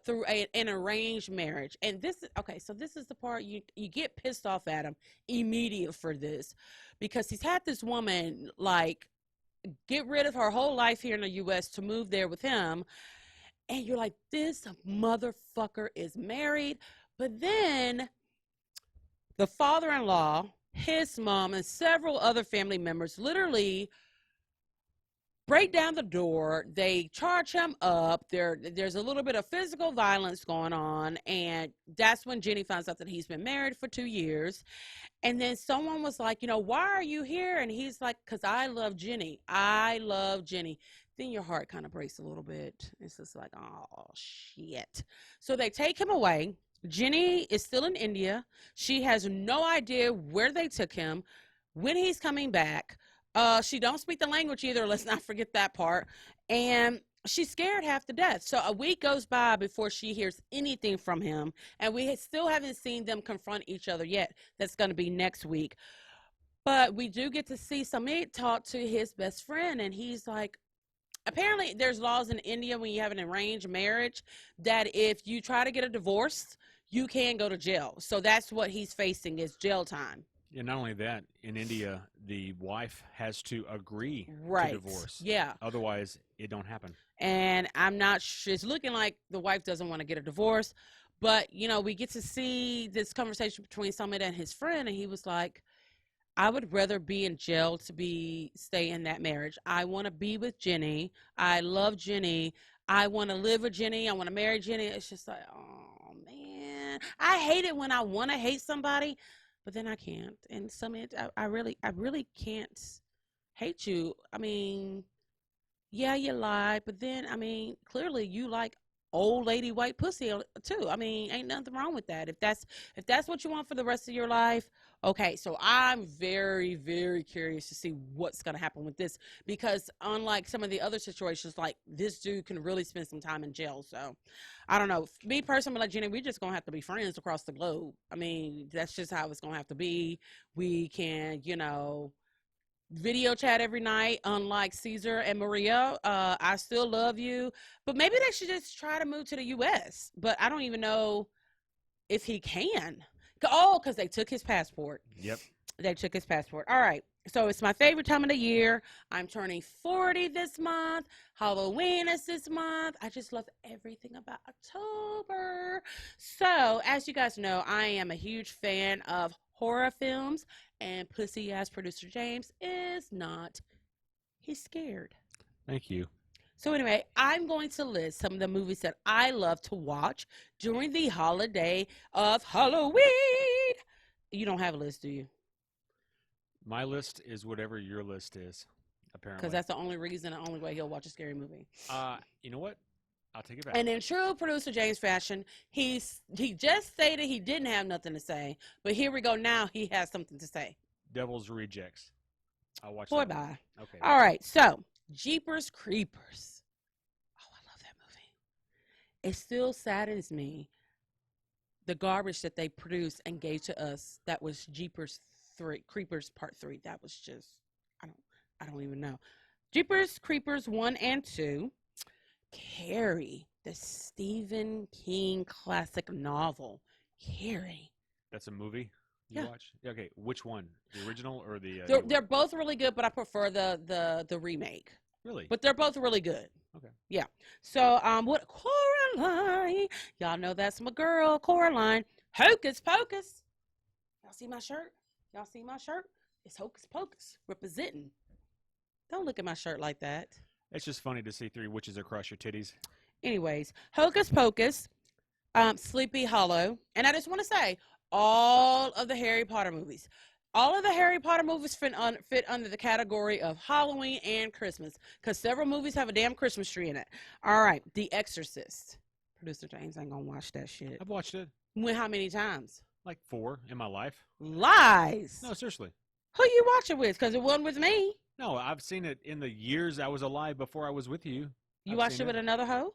[SPEAKER 1] through an arranged marriage. And this is, okay, so this is the part you get pissed off at him immediate for this, because he's had this woman, like, get rid of her whole life here in the U.S. to move there with him. And you're like, this motherfucker is married. But then the father-in-law, his mom, and several other family members literally break down the door. They charge him up. There's a little bit of physical violence going on, and that's when Jenny finds out that he's been married for 2 years. And then someone was like, why are you here? And he's like, because I love Jenny. I love Jenny. Then your heart kind of breaks a little bit. It's just like, oh, shit. So they take him away. Jenny is still in India. She has no idea where they took him, when he's coming back. She don't speak the language either. Let's not forget that part. And she's scared half to death. So a week goes by before she hears anything from him. And we still haven't seen them confront each other yet. That's going to be next week. But we do get to see Samit talk to his best friend. And he's like, apparently there's laws in India when you have an arranged marriage that if you try to get a divorce, you can go to jail. So that's what he's facing, is jail time.
[SPEAKER 2] Yeah, not only that, in India, the wife has to agree
[SPEAKER 1] Right.
[SPEAKER 2] to divorce.
[SPEAKER 1] Yeah.
[SPEAKER 2] Otherwise, it don't happen.
[SPEAKER 1] And I'm not sure. It's looking like the wife doesn't want to get a divorce. But, we get to see this conversation between Summit and his friend. And he was like, I would rather be in jail to stay in that marriage. I want to be with Jenny. I love Jenny. I want to live with Jenny. I want to marry Jenny. It's just like, oh, man. I hate it when I want to hate somebody, but then I can't. And Summit, I really can't hate you. I mean, yeah, you lie, but then, clearly you like old lady white pussy too. Ain't nothing wrong with that. If that's what you want for the rest of your life, okay. So I'm very, very curious to see what's going to happen with this, because unlike some of the other situations, like, this dude can really spend some time in jail. So I don't know. Me personally, like Jenny, we just going to have to be friends across the globe. That's just how it's going to have to be. We can, video chat every night, unlike Caesar and Maria. I still love you, but maybe they should just try to move to the U.S. But I don't even know if he can. Oh, because they took his passport.
[SPEAKER 2] Yep.
[SPEAKER 1] They took his passport. All right. So it's my favorite time of the year. I'm turning 40 this month. Halloween is this month. I just love everything about October. So as you guys know, I am a huge fan of horror films, and pussy ass producer James is not. He's scared.
[SPEAKER 2] Thank you.
[SPEAKER 1] So anyway, I'm going to list some of the movies that I love to watch during the holiday of Halloween. You don't have a list, do you?
[SPEAKER 2] My list is whatever your list is, apparently.
[SPEAKER 1] Because that's the only way he'll watch a scary movie.
[SPEAKER 2] You know what? I'll take it back.
[SPEAKER 1] And in true producer James fashion, he just stated he didn't have nothing to say, but here we go. Now he has something to say.
[SPEAKER 2] Devil's Rejects. I'll watch
[SPEAKER 1] Boy,
[SPEAKER 2] that one.
[SPEAKER 1] bye.
[SPEAKER 2] Okay.
[SPEAKER 1] All right. So, Jeepers Creepers. Oh, I love that movie. It still saddens me the garbage that they produced and gave to us, that was Jeepers 3 Creepers Part 3. That was just I don't I don't even know. Jeepers Creepers 1 and 2. Carrie, the Stephen King classic novel. Carrie.
[SPEAKER 2] That's a movie you
[SPEAKER 1] Yeah.
[SPEAKER 2] watch? Yeah, okay, which one? The original or the
[SPEAKER 1] They're,
[SPEAKER 2] new
[SPEAKER 1] they're
[SPEAKER 2] one?
[SPEAKER 1] both really good, but I prefer the remake.
[SPEAKER 2] Really?
[SPEAKER 1] But they're both really good.
[SPEAKER 2] Okay.
[SPEAKER 1] Yeah. So what Coraline? Y'all know that's my girl, Coraline. Hocus Pocus. Y'all see my shirt? Y'all see my shirt? It's Hocus Pocus representing. Don't look at my shirt like that.
[SPEAKER 2] It's just funny to see 3 witches across your titties.
[SPEAKER 1] Anyways, Hocus Pocus, Sleepy Hollow, and I just want to say all of the Harry Potter movies. All of the Harry Potter movies fit under the category of Halloween and Christmas because several movies have a damn Christmas tree in it. All right, The Exorcist. Producer James ain't gonna watch that shit.
[SPEAKER 2] I've watched it
[SPEAKER 1] When? How many times?
[SPEAKER 2] like 4 in my life.
[SPEAKER 1] Lies.
[SPEAKER 2] No, seriously.
[SPEAKER 1] Who you watch it with? Because it wasn't with me.
[SPEAKER 2] No, I've seen it in the years I was alive before I was with you.
[SPEAKER 1] You
[SPEAKER 2] I've
[SPEAKER 1] watched
[SPEAKER 2] seen
[SPEAKER 1] it with another hoe?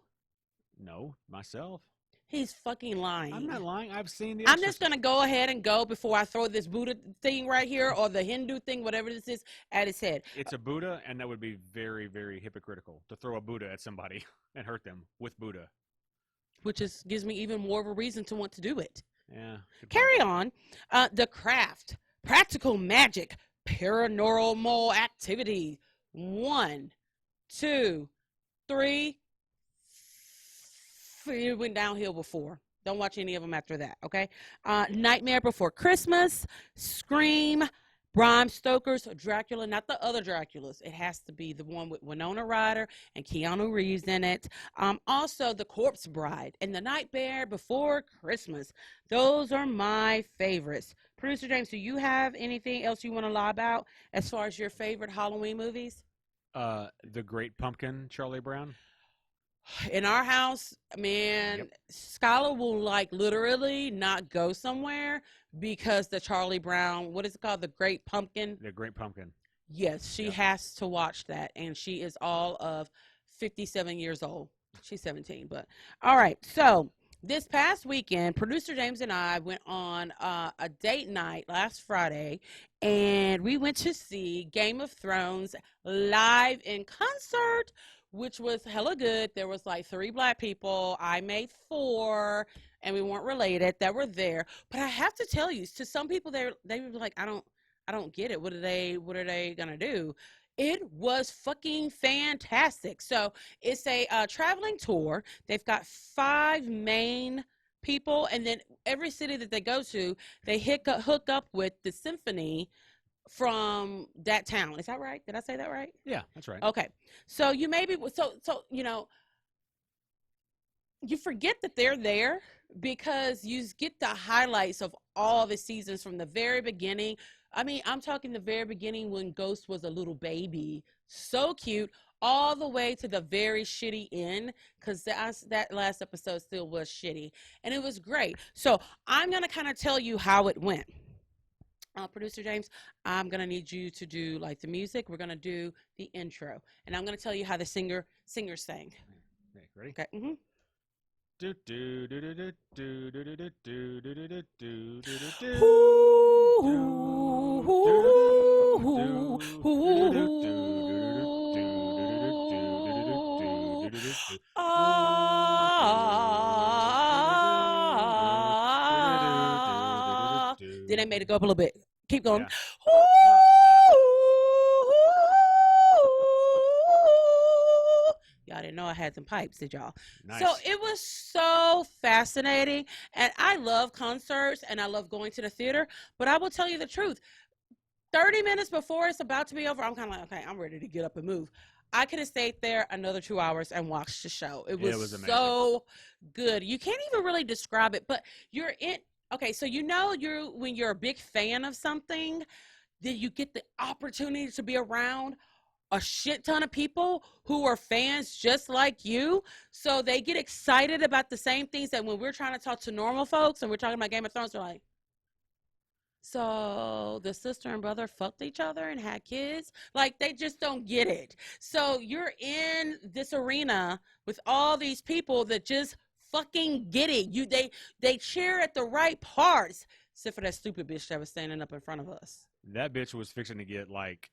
[SPEAKER 2] No, myself.
[SPEAKER 1] He's fucking lying.
[SPEAKER 2] I'm not lying. I've seen the
[SPEAKER 1] I'm
[SPEAKER 2] Exorcist.
[SPEAKER 1] just gonna go ahead and go before I throw this Buddha thing right here or the Hindu thing, whatever this is, at his head.
[SPEAKER 2] It's a Buddha, and that would be very, very hypocritical to throw a Buddha at somebody and hurt them with Buddha.
[SPEAKER 1] Which is gives me even more of a reason to want to do it.
[SPEAKER 2] Yeah. good point.
[SPEAKER 1] Carry on. The Craft, practical magic, paranormal activity. 1, 2, 3. It went downhill before. Don't watch any of them after that, okay? Nightmare Before Christmas, Scream, Bram Stoker's Dracula, not the other Draculas. It has to be the one with Winona Ryder and Keanu Reeves in it. Also, The Corpse Bride and The Nightmare Before Christmas. Those are my favorites. Producer James, do you have anything else you want to lie about as far as your favorite Halloween movies?
[SPEAKER 2] The Great Pumpkin, Charlie Brown.
[SPEAKER 1] In our house, man,
[SPEAKER 2] Yep.
[SPEAKER 1] Skylar will like literally not go somewhere because the Charlie Brown, what is it called? The Great Pumpkin.
[SPEAKER 2] The Great Pumpkin.
[SPEAKER 1] Yes, she
[SPEAKER 2] Yep.
[SPEAKER 1] has to watch that. And she is all of 57 years old. She's 17, but all right. So this past weekend, producer James and I went on a date night last Friday, and we went to see Game of Thrones live in concert, which was hella good. There was like 3 black people. I made 4, and we weren't related that were there. But I have to tell you, to some people, they were like, I don't get it. What are they gonna do? It was fucking fantastic. So it's a traveling tour. They've got 5 main people, and then every city that they go to, they hook up with the symphony from that town. Is that right? Did I say that right?
[SPEAKER 2] Yeah, that's right.
[SPEAKER 1] Okay. So you maybe you forget that they're there because you get the highlights of all the seasons from the very beginning. I mean, I'm talking the very beginning when Ghost was a little baby, so cute, all the way to the very shitty end, because that last episode still was shitty, and it was great. So I'm gonna kind of tell you how it went. Producer James, I'm gonna need you to do like the music. We're gonna do the intro, and I'm gonna tell you how the singer sang.
[SPEAKER 2] Okay, ready?
[SPEAKER 1] Okay. Mm-hmm.
[SPEAKER 2] Do do do do do do do do do do do do do do
[SPEAKER 1] Then I made it go up a little bit. Keep going.
[SPEAKER 2] Yeah.
[SPEAKER 1] Y'all didn't know I had some pipes, did y'all?
[SPEAKER 2] Nice.
[SPEAKER 1] So it was so fascinating. And I love concerts and I love going to the theater. But I will tell you the truth. 30 minutes before it's about to be over, I'm kind of like, okay, I'm ready to get up and move. I could have stayed there another 2 hours and watched the show. It was
[SPEAKER 2] amazing.
[SPEAKER 1] so good. You can't even really describe it, but you're in. Okay, so when you're a big fan of something, then you get the opportunity to be around a shit ton of people who are fans just like you. So they get excited about the same things that when we're trying to talk to normal folks and we're talking about Game of Thrones, they're like, so the sister and brother fucked each other and had kids? Like, they just don't get it. So you're in this arena with all these people that just fucking get it. They cheer at the right parts. Except for that stupid bitch that was standing up in front of us.
[SPEAKER 2] That bitch was fixing to get like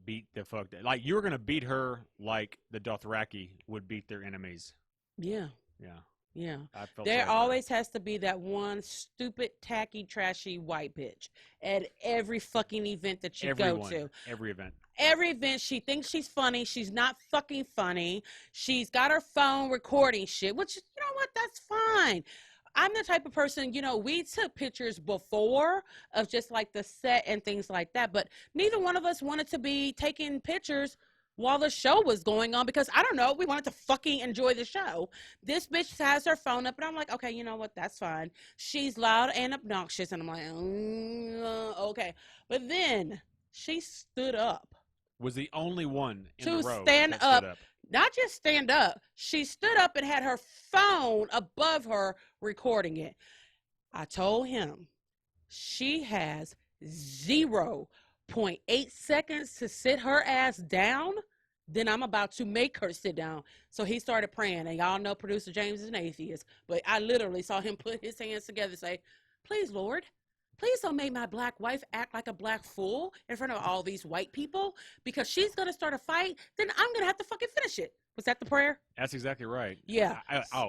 [SPEAKER 2] beat the fuck. Like you were gonna beat her like the Dothraki would beat their enemies.
[SPEAKER 1] Yeah.
[SPEAKER 2] Yeah,
[SPEAKER 1] Yeah.
[SPEAKER 2] I felt
[SPEAKER 1] There
[SPEAKER 2] sorry for her.
[SPEAKER 1] always has to be that one stupid, tacky, trashy white bitch at every fucking event that you go to.
[SPEAKER 2] Every event.
[SPEAKER 1] Every event, she thinks she's funny. She's not fucking funny. She's got her phone recording shit, which, you know what? That's fine. I'm the type of person, we took pictures before of just like the set and things like that, but neither one of us wanted to be taking pictures while the show was going on because I don't know, we wanted to fucking enjoy the show. This bitch has her phone up and I'm like, okay, you know what? That's fine. She's loud and obnoxious and I'm like, okay. But then she stood up.
[SPEAKER 2] Was the only one in
[SPEAKER 1] To
[SPEAKER 2] the row
[SPEAKER 1] stand
[SPEAKER 2] that stood up.
[SPEAKER 1] Not just stand up. She stood up and had her phone above her recording it. I told him she has 0.8 seconds to sit her ass down. Then I'm about to make her sit down. So he started praying. And y'all know producer James is an atheist. But I literally saw him put his hands together and say, please, Lord, please don't make my black wife act like a black fool in front of all these white people because she's going to start a fight. Then I'm going to have to fucking finish it. Was that the prayer?
[SPEAKER 2] That's exactly right.
[SPEAKER 1] Yeah.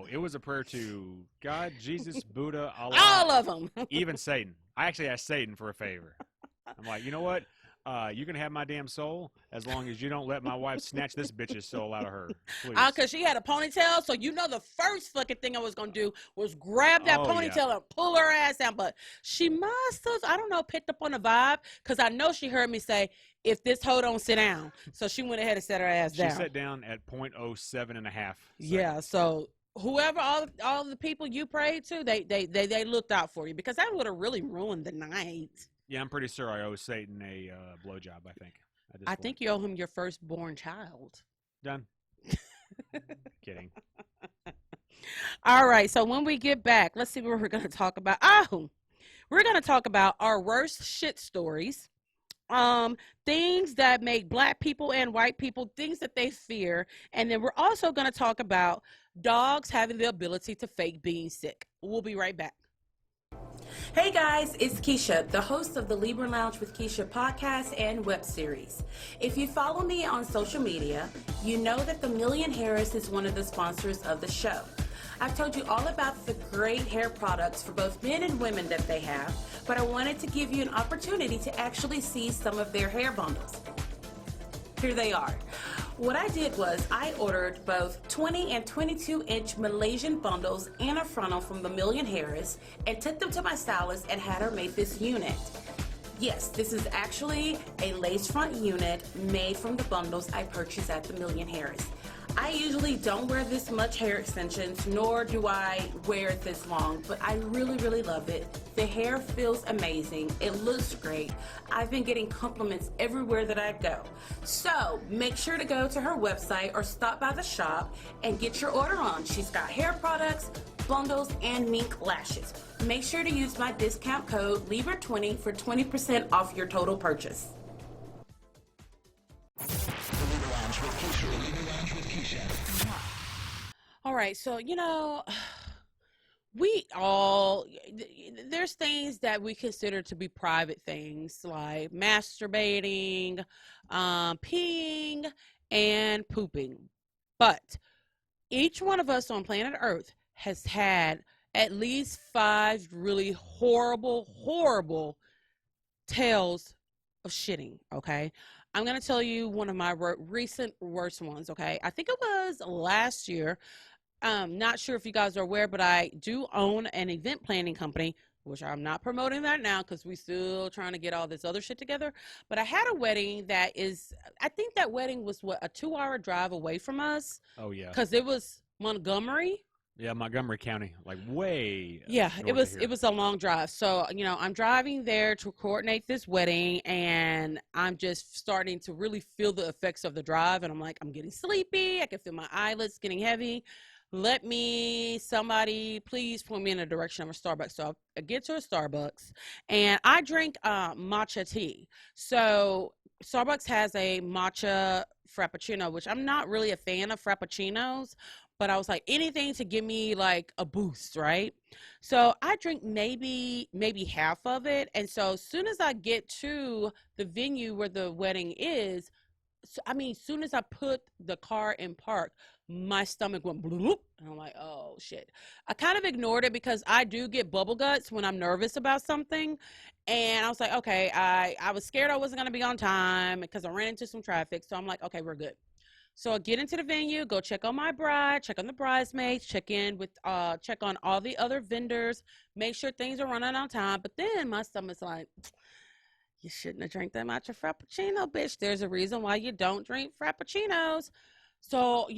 [SPEAKER 2] It was a prayer to God, Jesus, Buddha, Allah.
[SPEAKER 1] All of them.
[SPEAKER 2] Even Satan. I actually asked Satan for a favor. I'm like, you know what? You can have my damn soul as long as you don't let my wife snatch this bitch's soul out of her. Please.
[SPEAKER 1] Because she had a ponytail. So the first fucking thing I was going to do was grab that ponytail and pull her ass down. But she must have, I don't know, picked up on the vibe because I know she heard me say, if this hoe don't sit down. So she went ahead and set her ass down.
[SPEAKER 2] She sat down at 0.07 and a half.
[SPEAKER 1] Yeah, so whoever, all the people you prayed to, they looked out for you because that would have really ruined the night.
[SPEAKER 2] Yeah, I'm pretty sure I owe Satan a blowjob, I think.
[SPEAKER 1] I think you owe him your firstborn child.
[SPEAKER 2] Done. Kidding.
[SPEAKER 1] All right, so when we get back, let's see what we're going to talk about. We're going to talk about our worst shit stories. Things that make black people and white people, things that they fear. And then we're also going to talk about dogs having the ability to fake being sick. We'll be right back. Hey guys, it's Keisha, the host of the Libra Lounge with Keisha podcast and web series. If you follow me on social media, you know that the Million Harris is one of the sponsors of the show. I've told you all about the great hair products for both men and women that they have, but I wanted to give you an opportunity to actually see some of their hair bundles. Here they are. What I did was I ordered both 20 and 22-inch Malaysian bundles and a frontal from the Million Harris and took them to my stylist and had her make this unit. Yes, this is actually a lace front unit made from the bundles I purchased at the Million Harris. I usually don't wear this much hair extensions, nor do I wear it this long, but I really, really love it. The hair feels amazing. It looks great. I've been getting compliments everywhere that I go. So make sure to go to her website or stop by the shop and get your order on. She's got hair products, bundles, and mink lashes. Make sure to use my discount code Libra20 for 20% off your total purchase. All right, so there's things that we consider to be private things like masturbating, peeing, and pooping. But each one of us on planet Earth has had at least 5 really horrible tales of shitting, okay? I'm going to tell you one of my recent worst ones, okay? I think it was last year. Not sure if you guys are aware, but I do own an event planning company, which I'm not promoting that now because we're still trying to get all this other shit together. But I had a wedding I think that wedding was a 2-hour drive away from us.
[SPEAKER 2] Oh, yeah.
[SPEAKER 1] Because it was Montgomery.
[SPEAKER 2] Yeah, Montgomery County, like way.
[SPEAKER 1] Yeah, it was a long drive. So, I'm driving there to coordinate this wedding and I'm just starting to really feel the effects of the drive. And I'm like, I'm getting sleepy. I can feel my eyelids getting heavy. Somebody please point me in the direction of a Starbucks. So I get to a Starbucks and I drink matcha tea. So Starbucks has a matcha frappuccino, which I'm not really a fan of frappuccinos, but I was like, anything to give me like a boost, right? So I drink maybe half of it. And so as soon as I get to the venue where the wedding is, I mean, soon as I put the car in park, my stomach went bloop, and I'm like, oh shit. I kind of ignored it because I do get bubble guts when I'm nervous about something, and I was like, okay, I was scared I wasn't gonna be on time because I ran into some traffic, so I'm like, okay, we're good. So I get into the venue, go check on my bride, check on the bridesmaids, check on all the other vendors, make sure things are running on time. But then my stomach's like, you shouldn't have drank that much of frappuccino, bitch. There's a reason why you don't drink frappuccinos. So,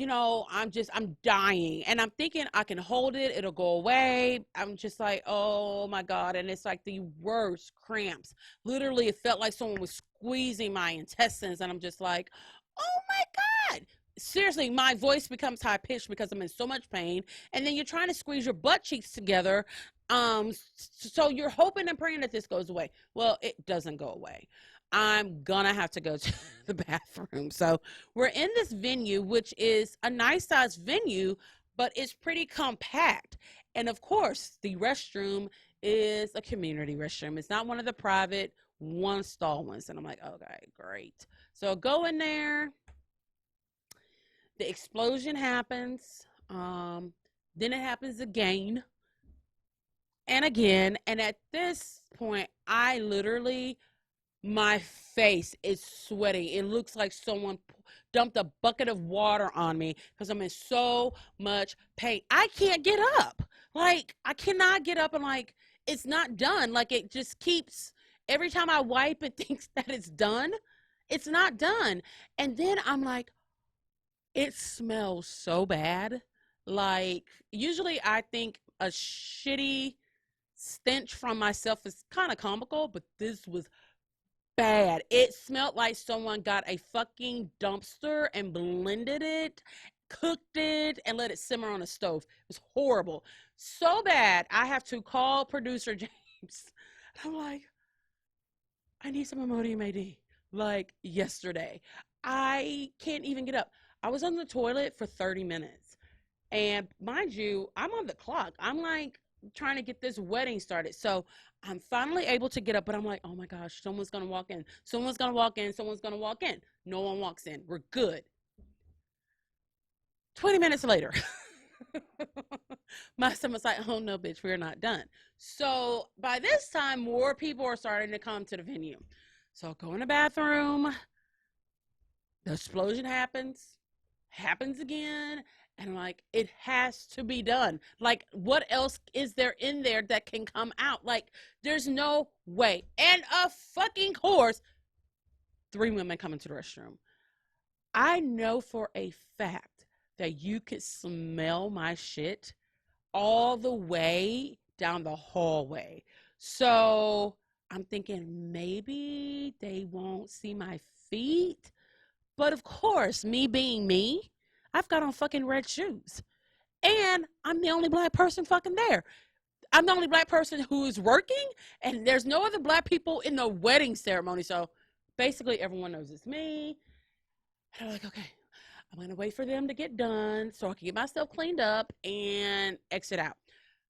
[SPEAKER 1] I'm dying and I'm thinking I can hold it. It'll go away. I'm just like, oh my God. And it's like the worst cramps. Literally, it felt like someone was squeezing my intestines. And I'm just like, oh my God. Seriously, my voice becomes high pitched because I'm in so much pain. And then you're trying to squeeze your butt cheeks together. So you're hoping and praying that this goes away. Well, it doesn't go away. I'm gonna have to go to the bathroom. So we're in this venue, which is a nice sized venue, but it's pretty compact. And of course, the restroom is a community restroom. It's not one of the private one stall ones. And I'm like, okay, great. So go in there. The explosion happens. Then it happens again and again. And at this point, I literally, my face is sweating. It looks like someone dumped a bucket of water on me because I'm in so much pain. I can't get up. Like, I cannot get up, and like, it's not done. Like, it just keeps, every time I wipe, it thinks that it's done. It's not done. And then I'm like, it smells so bad. Like, usually I think a shitty stench from myself is kind of comical, but this was bad. It smelled like someone got a fucking dumpster and blended it, cooked it, and let it simmer on a stove. It was horrible. So bad, I have to call producer James. I'm like, I need some Imodium AD. Like, yesterday. I can't even get up. I was on the toilet for 30 minutes. And mind you, I'm on the clock. I'm like trying to get this wedding started. So I'm finally able to get up, but I'm like, oh my gosh, someone's going to walk in. Someone's going to walk in. Someone's going to walk in. No one walks in. We're good. 20 minutes later, my stomach's like, oh no, bitch, we're not done. So by this time, more people are starting to come to the venue. So I go in the bathroom. The explosion happens again. And I'm like, it has to be done. Like, what else is there in there that can come out? Like, there's no way. And of fucking course, 3 women come into the restroom. I know for a fact that you could smell my shit all the way down the hallway. So I'm thinking maybe they won't see my feet. But of course, me being me, I've got on fucking red shoes. And I'm the only black person fucking there. I'm the only black person who is working, and there's no other black people in the wedding ceremony. So basically, everyone knows it's me. And I'm like, okay, I'm going to wait for them to get done so I can get myself cleaned up and exit out.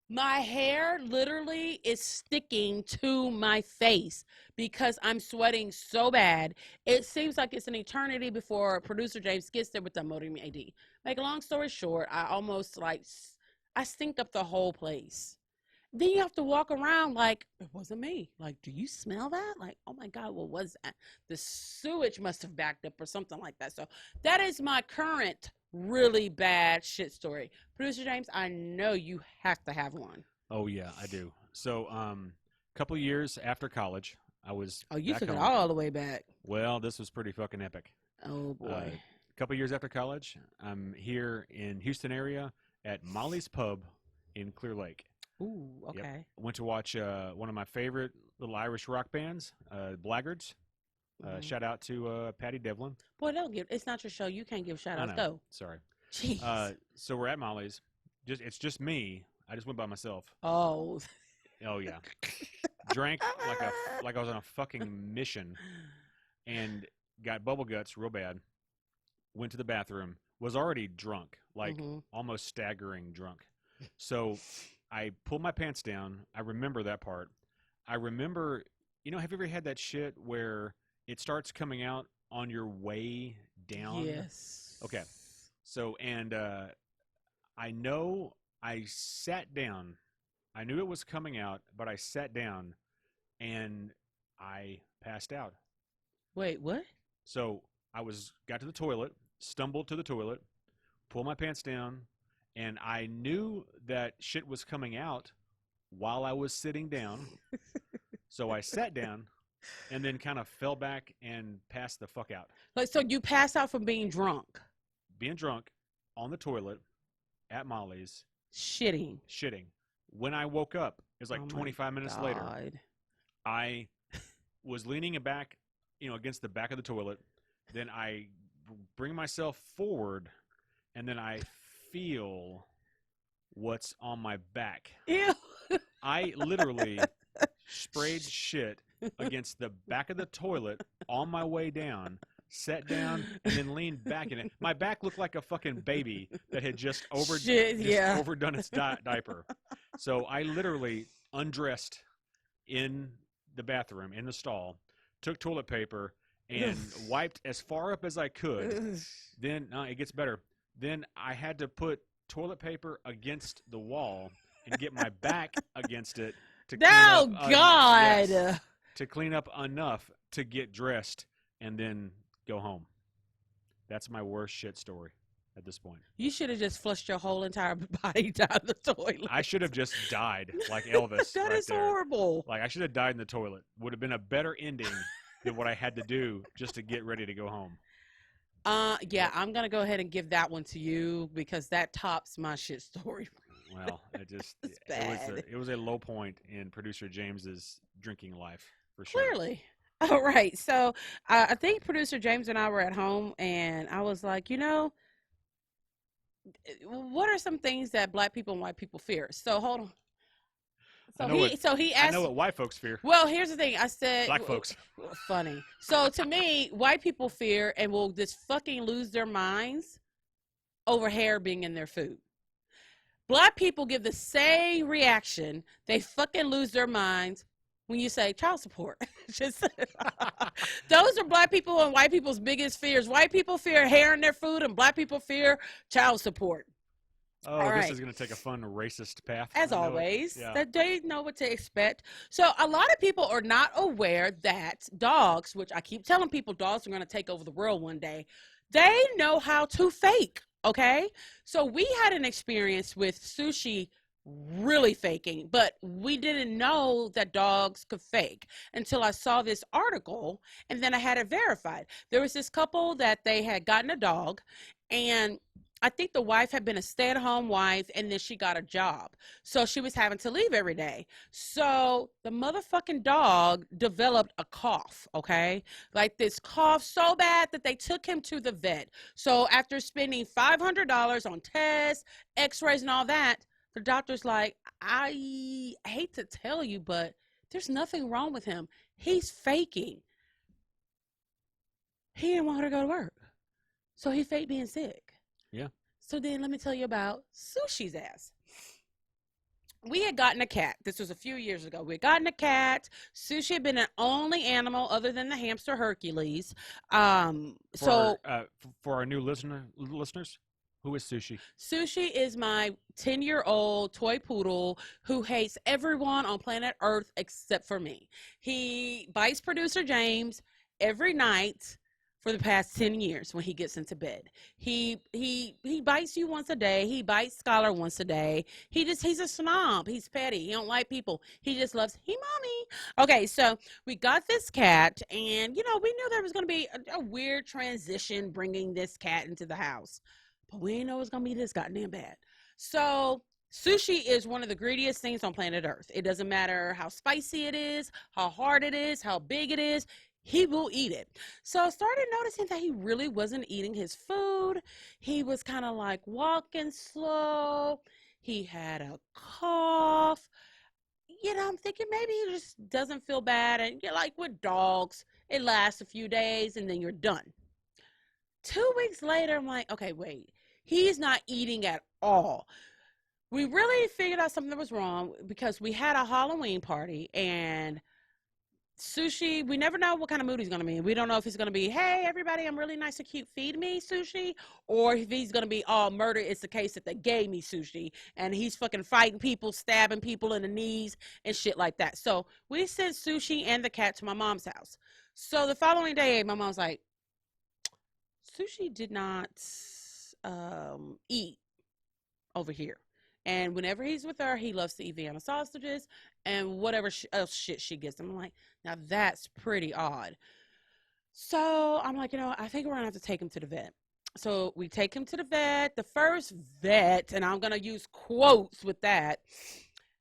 [SPEAKER 1] My hair literally is sticking to my face because I'm sweating so bad. It seems like it's an eternity before producer James gets there with the Imodium AD. Make a long story short, I stink up the whole place. Then you have to walk around like, it wasn't me. Like, do you smell that? Like, oh my God, what was that? The sewage must have backed up or something like that. So that is my current really bad shit story. Producer James, I know you have to have one.
[SPEAKER 2] Oh yeah, I do. So, couple years after college, I was
[SPEAKER 1] Oh, you
[SPEAKER 2] back
[SPEAKER 1] took it
[SPEAKER 2] home.
[SPEAKER 1] all the way back.
[SPEAKER 2] Well, this was pretty fucking epic.
[SPEAKER 1] Oh boy.
[SPEAKER 2] Couple years after college, I'm here in Houston area at Molly's Pub in Clear Lake.
[SPEAKER 1] Ooh,
[SPEAKER 2] Yep.
[SPEAKER 1] okay.
[SPEAKER 2] Went to watch one of my favorite little Irish rock bands, Blaggards. Shout out to Patty Devlin.
[SPEAKER 1] Boy, don't give. It's not your show. You can't give shout
[SPEAKER 2] I
[SPEAKER 1] outs.
[SPEAKER 2] know.
[SPEAKER 1] Go.
[SPEAKER 2] Sorry.
[SPEAKER 1] Jeez.
[SPEAKER 2] So we're at Molly's. It's just me. I just went by myself.
[SPEAKER 1] Oh.
[SPEAKER 2] Oh yeah. Drank like I was on a fucking mission, and got bubble guts real bad. Went to the bathroom. was already drunk, like
[SPEAKER 1] Mhm.
[SPEAKER 2] almost staggering drunk. So I pulled my pants down. I remember that part. I remember, have you ever had that shit where it starts coming out on your way down?
[SPEAKER 1] Yes.
[SPEAKER 2] Okay. So, and I know I sat down. I knew it was coming out, but I sat down and I passed out.
[SPEAKER 1] Wait, what?
[SPEAKER 2] So got to the toilet, stumbled to the toilet, pulled my pants down, and I knew that shit was coming out while I was sitting down. So I sat down and then kind of fell back and passed the fuck out.
[SPEAKER 1] Like, so you passed out from being drunk,
[SPEAKER 2] Being drunk on the toilet at Molly's,
[SPEAKER 1] shitting.
[SPEAKER 2] shitting. When I woke up, it was
[SPEAKER 1] Oh
[SPEAKER 2] like
[SPEAKER 1] my
[SPEAKER 2] 25 minutes later.
[SPEAKER 1] God.
[SPEAKER 2] I was leaning back, against the back of the toilet. Then I bring myself forward, and then I feel what's on my back.
[SPEAKER 1] Ew.
[SPEAKER 2] I literally sprayed shit against the back of the toilet on my way down, sat down, and then leaned back in it. My back looked like a fucking baby that had just
[SPEAKER 1] Shit, yeah.
[SPEAKER 2] overdone its diaper. So I literally undressed in the bathroom, in the stall, took toilet paper, and wiped as far up as I could. Then, it gets better. Then I had to put toilet paper against the wall and get my back against it to clean
[SPEAKER 1] Oh
[SPEAKER 2] up.
[SPEAKER 1] God.
[SPEAKER 2] Yes, to clean up enough to get dressed and then go home. That's my worst shit story at this point.
[SPEAKER 1] You should have just flushed your whole entire body down the toilet.
[SPEAKER 2] I should have just died like Elvis.
[SPEAKER 1] That
[SPEAKER 2] right
[SPEAKER 1] is
[SPEAKER 2] there.
[SPEAKER 1] horrible.
[SPEAKER 2] Like, I should have died in the toilet. Would have been a better ending than what I had to do just to get ready to go home.
[SPEAKER 1] Yeah, I'm gonna go ahead and give that one to you because that tops my shit story.
[SPEAKER 2] Well, it just
[SPEAKER 1] It's
[SPEAKER 2] it was a low point in producer James's drinking life for sure.
[SPEAKER 1] Clearly. All right. So I think producer James and I were at home, and I was like, what are some things that black people and white people fear? So hold on. He
[SPEAKER 2] I
[SPEAKER 1] asked.
[SPEAKER 2] know what white folks fear.
[SPEAKER 1] Well, here's the thing. I said
[SPEAKER 2] Black folks.
[SPEAKER 1] funny. So to me, white people fear and will just fucking lose their minds over hair being in their food. Black people give the same reaction. They fucking lose their minds when you say child support. Just those are black people and white people's biggest fears. White people fear hair in their food, and black people fear child support.
[SPEAKER 2] Oh,
[SPEAKER 1] All
[SPEAKER 2] this
[SPEAKER 1] right.
[SPEAKER 2] is going to take a fun racist path.
[SPEAKER 1] As
[SPEAKER 2] I know it.
[SPEAKER 1] always,
[SPEAKER 2] Yeah.
[SPEAKER 1] that they know what to expect. So a lot of people are not aware that dogs, which I keep telling people dogs are going to take over the world one day, they know how to fake, okay? So we had an experience with Sushi really faking, but we didn't know that dogs could fake until I saw this article, and then I had it verified. There was this couple that they had gotten a dog, and I think the wife had been a stay-at-home wife, and then she got a job. So she was having to leave every day. So the motherfucking dog developed a cough, okay? Like this cough so bad that they took him to the vet. So after spending $500 on tests, x-rays, and all that, the doctor's like, I hate to tell you, but there's nothing wrong with him. He's faking. He didn't want her to go to work. So he faked being sick.
[SPEAKER 2] Yeah.
[SPEAKER 1] So then let me tell you about Sushi's ass. We had gotten a cat. This was a few years ago. We had gotten a cat. Sushi had been an only animal other than the hamster Hercules.
[SPEAKER 2] For our new listeners, who is Sushi?
[SPEAKER 1] Sushi is my 10-year-old toy poodle who hates everyone on planet Earth except for me. He bites producer James every night for the past 10 years when he gets into bed. He bites you once a day. He bites Scholar once a day. He's a snob. He's petty. He don't like people. He just loves, hey, mommy. Okay, so we got this cat, and, we knew there was going to be a weird transition bringing this cat into the house. But we didn't know it was going to be this goddamn bad. So sushi is one of the greediest things on planet Earth. It doesn't matter how spicy it is, how hard it is, how big it is. He will eat it. So I started noticing that he really wasn't eating his food. He was kind of like walking slow. He had a cough. I'm thinking maybe he just doesn't feel bad. And like with dogs, it lasts a few days and then you're done. 2 weeks later, I'm like, okay, wait. He's not eating at all. We really figured out something that was wrong because we had a Halloween party and Sushi, we never know what kind of mood he's going to be. We don't know if he's going to be, hey, everybody, I'm really nice and cute, feed me sushi, or if he's going to be, oh, murder is the case that they gave me sushi, and he's fucking fighting people, stabbing people in the knees, and shit like that. So we sent Sushi and the cat to my mom's house. So the following day, my mom's like, Sushi did not eat over here. And whenever he's with her, he loves to eat Vienna sausages and whatever else shit she gets him. I'm like, now that's pretty odd. So I'm like, I think we're going to have to take him to the vet. So we take him to the vet. The first vet, and I'm going to use quotes with that,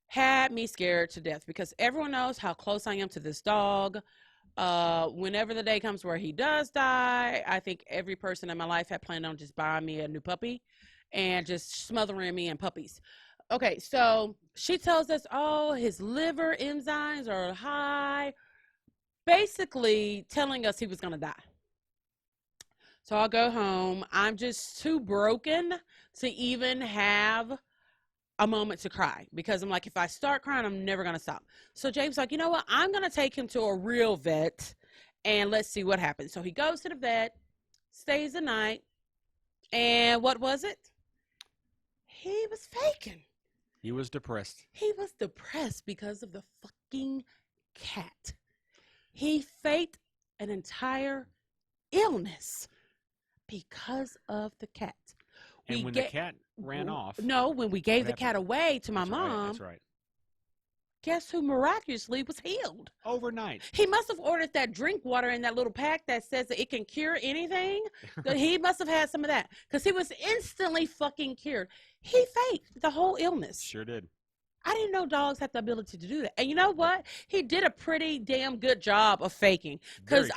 [SPEAKER 1] had me scared to death because everyone knows how close I am to this dog. Whenever the day comes where he does die, I think every person in my life had planned on just buying me a new puppy and just smothering me in puppies. Okay, so she tells us, oh, his liver enzymes are high, basically telling us he was going to die. So I'll go home. I'm just too broken to even have a moment to cry because I'm like, if I start crying, I'm never going to stop. So James like, you know what? I'm going to take him to a real vet and let's see what happens. So he goes to the vet, stays the night, and what was it? He was faking.
[SPEAKER 2] He was depressed.
[SPEAKER 1] He was depressed because of the fucking cat. He faked an entire illness because of the cat.
[SPEAKER 2] And when the cat ran off.
[SPEAKER 1] No, when we gave the cat away to my mom.
[SPEAKER 2] That's right.
[SPEAKER 1] Guess who miraculously was healed?
[SPEAKER 2] Overnight.
[SPEAKER 1] He must have ordered that drink water in that little pack that says that it can cure anything. That he must have had some of that because he was instantly fucking cured. He faked the whole illness.
[SPEAKER 2] Sure did.
[SPEAKER 1] I didn't know dogs had the ability to do that. And you know what? He did a pretty damn good job of faking because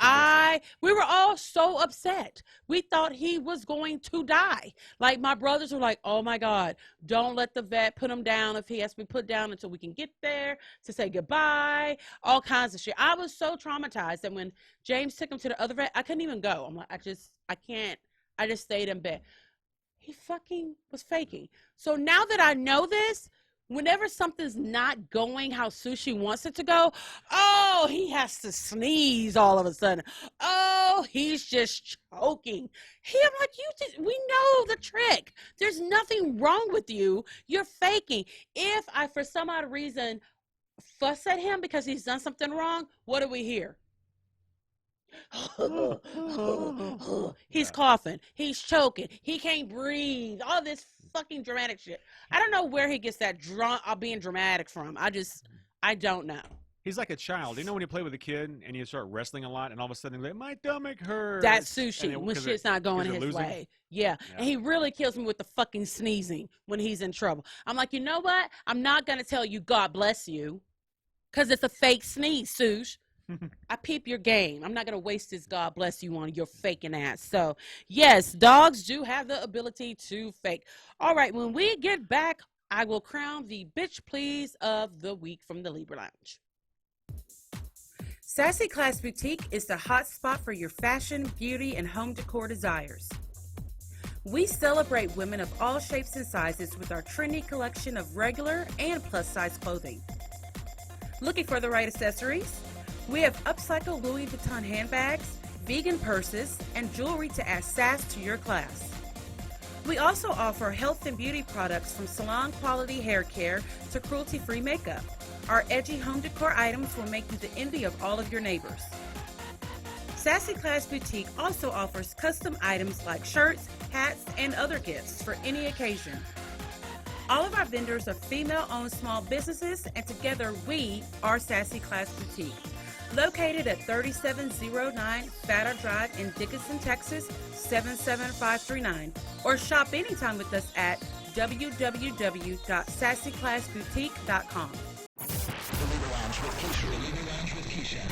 [SPEAKER 1] we were all so upset. We thought he was going to die. Like my brothers were like, oh my God, don't let the vet put him down if he has to be put down until we can get there to say goodbye, all kinds of shit. I was so traumatized that when James took him to the other vet, I couldn't even go. I'm like, I can't. I just stayed in bed. He fucking was faking. So now that I know this, whenever something's not going how Sushi wants it to go, oh, he has to sneeze all of a sudden. Oh, he's just choking. I'm like, we know the trick. There's nothing wrong with you. You're faking. If I, for some odd reason, fuss at him because he's done something wrong, what do we hear? He's coughing. He's choking. He can't breathe. All this fucking dramatic shit. I don't know where he gets that being dramatic from. I don't know.
[SPEAKER 2] He's like a child. You know when you play with a kid and you start wrestling a lot and all of a sudden like, my stomach hurts.
[SPEAKER 1] That's Sushi when shit's not going his
[SPEAKER 2] losing?
[SPEAKER 1] way. Yeah. And he really kills me with the fucking sneezing when he's in trouble. I'm like, you know what? I'm not going to tell you God bless you because it's a fake sneeze, Sush. I peep your game. I'm not going to waste this God bless you on your faking ass. So, yes, dogs do have the ability to fake. All right, when we get back, I will crown the bitch please of the week from the Libra Lounge. Sassy Class Boutique is the hot spot for your fashion, beauty, and home decor desires. We celebrate women of all shapes and sizes with our trendy collection of regular and plus-size clothing. Looking for the right accessories? We have upcycled Louis Vuitton handbags, vegan purses, and jewelry to add sass to your class. We also offer health and beauty products from salon quality hair care to cruelty-free makeup. Our edgy home decor items will make you the envy of all of your neighbors. Sassy Class Boutique also offers custom items like shirts, hats, and other gifts for any occasion. All of our vendors are female-owned small businesses, and together we are Sassy Class Boutique. Located at 3709 Fatter Drive in Dickinson, Texas, 77539. Or shop anytime with us at www.sassyclassboutique.com.
[SPEAKER 4] The Libra Lounge with Keisha. The Libra Lounge with Keisha.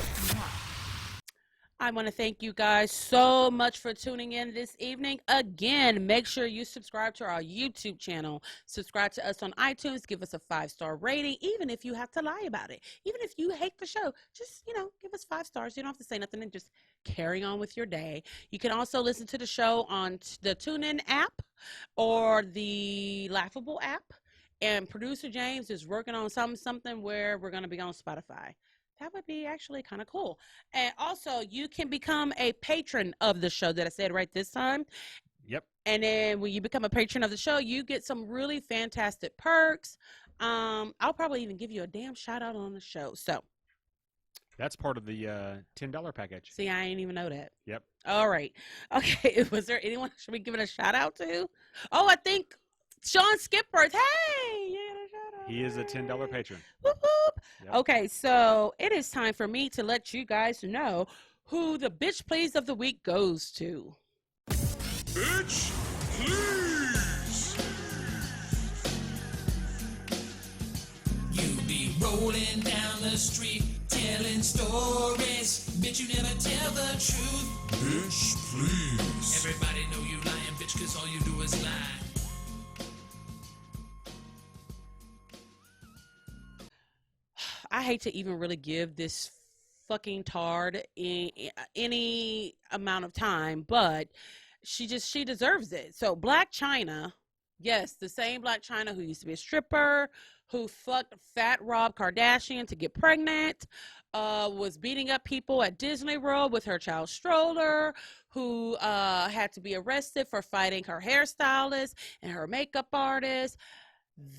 [SPEAKER 1] I want to thank you guys so much for tuning in this evening. Again, make sure you subscribe to our YouTube channel. Subscribe to us on iTunes. Give us a 5-star rating, even if you have to lie about it. Even if you hate the show, just, give us 5 stars. You don't have to say nothing and just carry on with your day. You can also listen to the show on the TuneIn app or the Laughable app. And producer James is working on something where we're going to be on Spotify. That would be actually kind of cool. And also, you can become a patron of the show that I said right this time.
[SPEAKER 2] Yep.
[SPEAKER 1] And then when you become a patron of the show, you get some really fantastic perks. I'll probably even give you a damn shout out on the show. So
[SPEAKER 2] that's part of the $10 package.
[SPEAKER 1] See, I ain't even know that.
[SPEAKER 2] Yep.
[SPEAKER 1] All right. Okay. Was there anyone should we give it a shout out to? Oh, I think Sean Skipworth. Hey, you got a shout out.
[SPEAKER 2] He is a $10 patron.
[SPEAKER 1] Whoop, whoop.
[SPEAKER 2] Yep.
[SPEAKER 1] Okay, so it is time for me to let you guys know who the bitch please of the week goes to.
[SPEAKER 3] Bitch, please. You be rolling down the street, telling stories. Bitch, you never tell the truth. Bitch, please. Everybody know you lying, bitch, cause all you do is lie.
[SPEAKER 1] I hate to even really give this fucking tard any amount of time, but she deserves it. So Black China, yes, the same Black China who used to be a stripper, who fucked fat Rob Kardashian to get pregnant, was beating up people at Disney World with her child stroller, who had to be arrested for fighting her hairstylist and her makeup artist.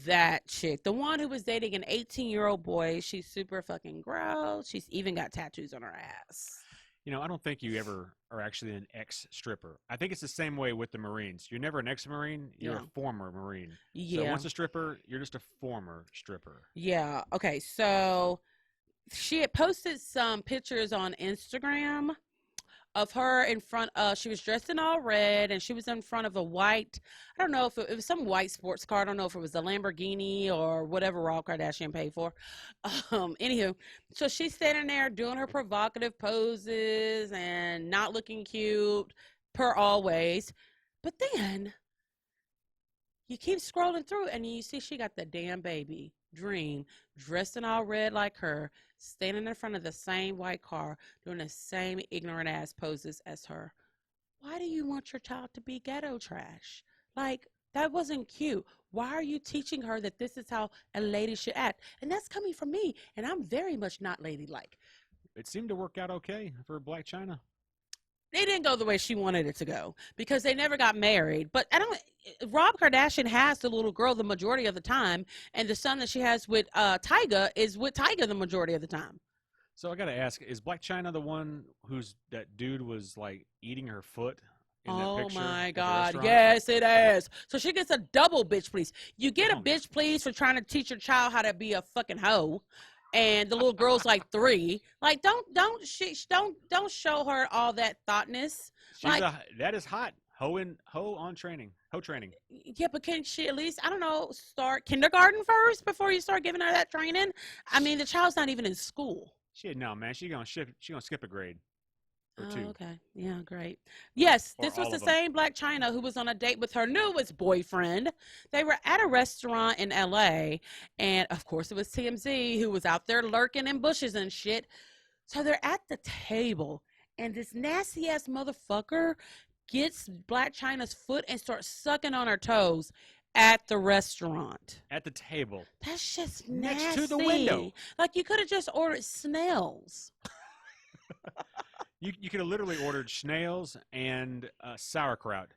[SPEAKER 1] That chick, the one who was dating an 18-year-old boy, she's super fucking gross. She's even got tattoos on her ass.
[SPEAKER 2] I don't think you ever are actually an ex-stripper. I think it's the same way with the Marines. You're never an ex-Marine. You're a former Marine.
[SPEAKER 1] Yeah.
[SPEAKER 2] So once a stripper, you're just a former stripper.
[SPEAKER 1] Yeah. Okay. So she had posted some pictures on Instagram of her in front she was dressed in all red, and she was in front of a white, I don't know if it was some white sports car. I don't know if it was a Lamborghini or whatever Rob Kardashian paid for. Anywho, so she's standing there doing her provocative poses and not looking cute per always. But then you keep scrolling through and you see she got the damn baby Dream dressed in all red like her, standing in front of the same white car, doing the same ignorant ass poses as her. Why do you want your child to be ghetto trash? Like, that wasn't cute. Why are you teaching her that this is how a lady should act? And that's coming from me, and I'm very much not ladylike.
[SPEAKER 2] It seemed to work out okay for Black China.
[SPEAKER 1] They didn't go the way she wanted it to go because they never got married. But Rob Kardashian has the little girl the majority of the time, and the son that she has with Tyga is with Tyga the majority of the time.
[SPEAKER 2] So I got to ask, is Black China the one that dude was like eating her foot in that picture?
[SPEAKER 1] Oh my
[SPEAKER 2] at the
[SPEAKER 1] God.
[SPEAKER 2] restaurant?
[SPEAKER 1] Yes, it is. So she gets a double bitch please. You get a bitch please for trying to teach your child how to be a fucking hoe. And the little girl's like 3. Like, don't show her all that thoughtness.
[SPEAKER 2] That is hot. Hoe training.
[SPEAKER 1] Yeah, but can she at least, I don't know, start kindergarten first before you start giving her that training? I mean, the child's not even in school.
[SPEAKER 2] No, man. She's gonna skip a grade. Or 2.
[SPEAKER 1] Oh, okay. Yeah, great. Yes,
[SPEAKER 2] Or
[SPEAKER 1] this was
[SPEAKER 2] all
[SPEAKER 1] the
[SPEAKER 2] of them.
[SPEAKER 1] same Black China who was on a date with her newest boyfriend. They were at a restaurant in LA, and of course it was TMZ who was out there lurking in bushes and shit. So they're at the table, and this nasty ass motherfucker gets Black China's foot and starts sucking on her toes at the restaurant.
[SPEAKER 2] At the table.
[SPEAKER 1] That's just nasty.
[SPEAKER 2] Next to the window.
[SPEAKER 1] Like, you could have just ordered snails.
[SPEAKER 2] You could have literally ordered snails and sauerkraut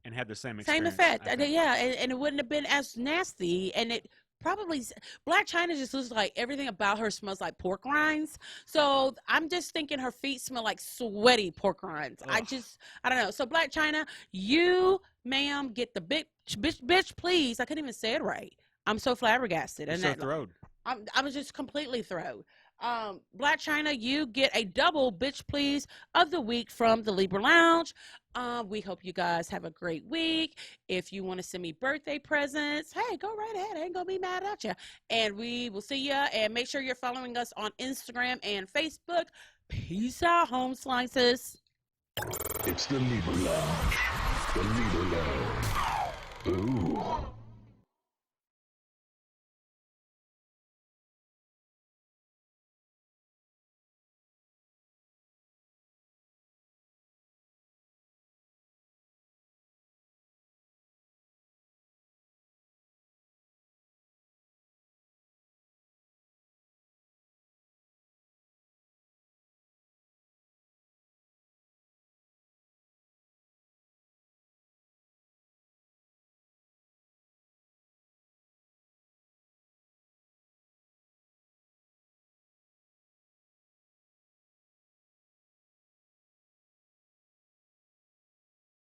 [SPEAKER 2] and had the same
[SPEAKER 1] Same
[SPEAKER 2] experience.
[SPEAKER 1] effect. Yeah, and it wouldn't have been as nasty. And it probably, Black China just looks like everything about her smells like pork rinds. So I'm just thinking her feet smell like sweaty pork rinds.
[SPEAKER 2] Ugh.
[SPEAKER 1] I don't know. So Black China, you, ma'am, get the bitch, please. I couldn't even say it right. I'm so flabbergasted.
[SPEAKER 2] You're so thrilled.
[SPEAKER 1] I was just completely thrown. Black China, you get a double bitch please of the week from the Libra Lounge. We hope you guys have a great week. If you want to send me birthday presents, hey, go right ahead. I ain't gonna be mad at you. And we will see ya. And make sure you're following us on Instagram and Facebook. Peace out, home slices.
[SPEAKER 4] It's the Libra Lounge. The Libra Lounge. Ooh.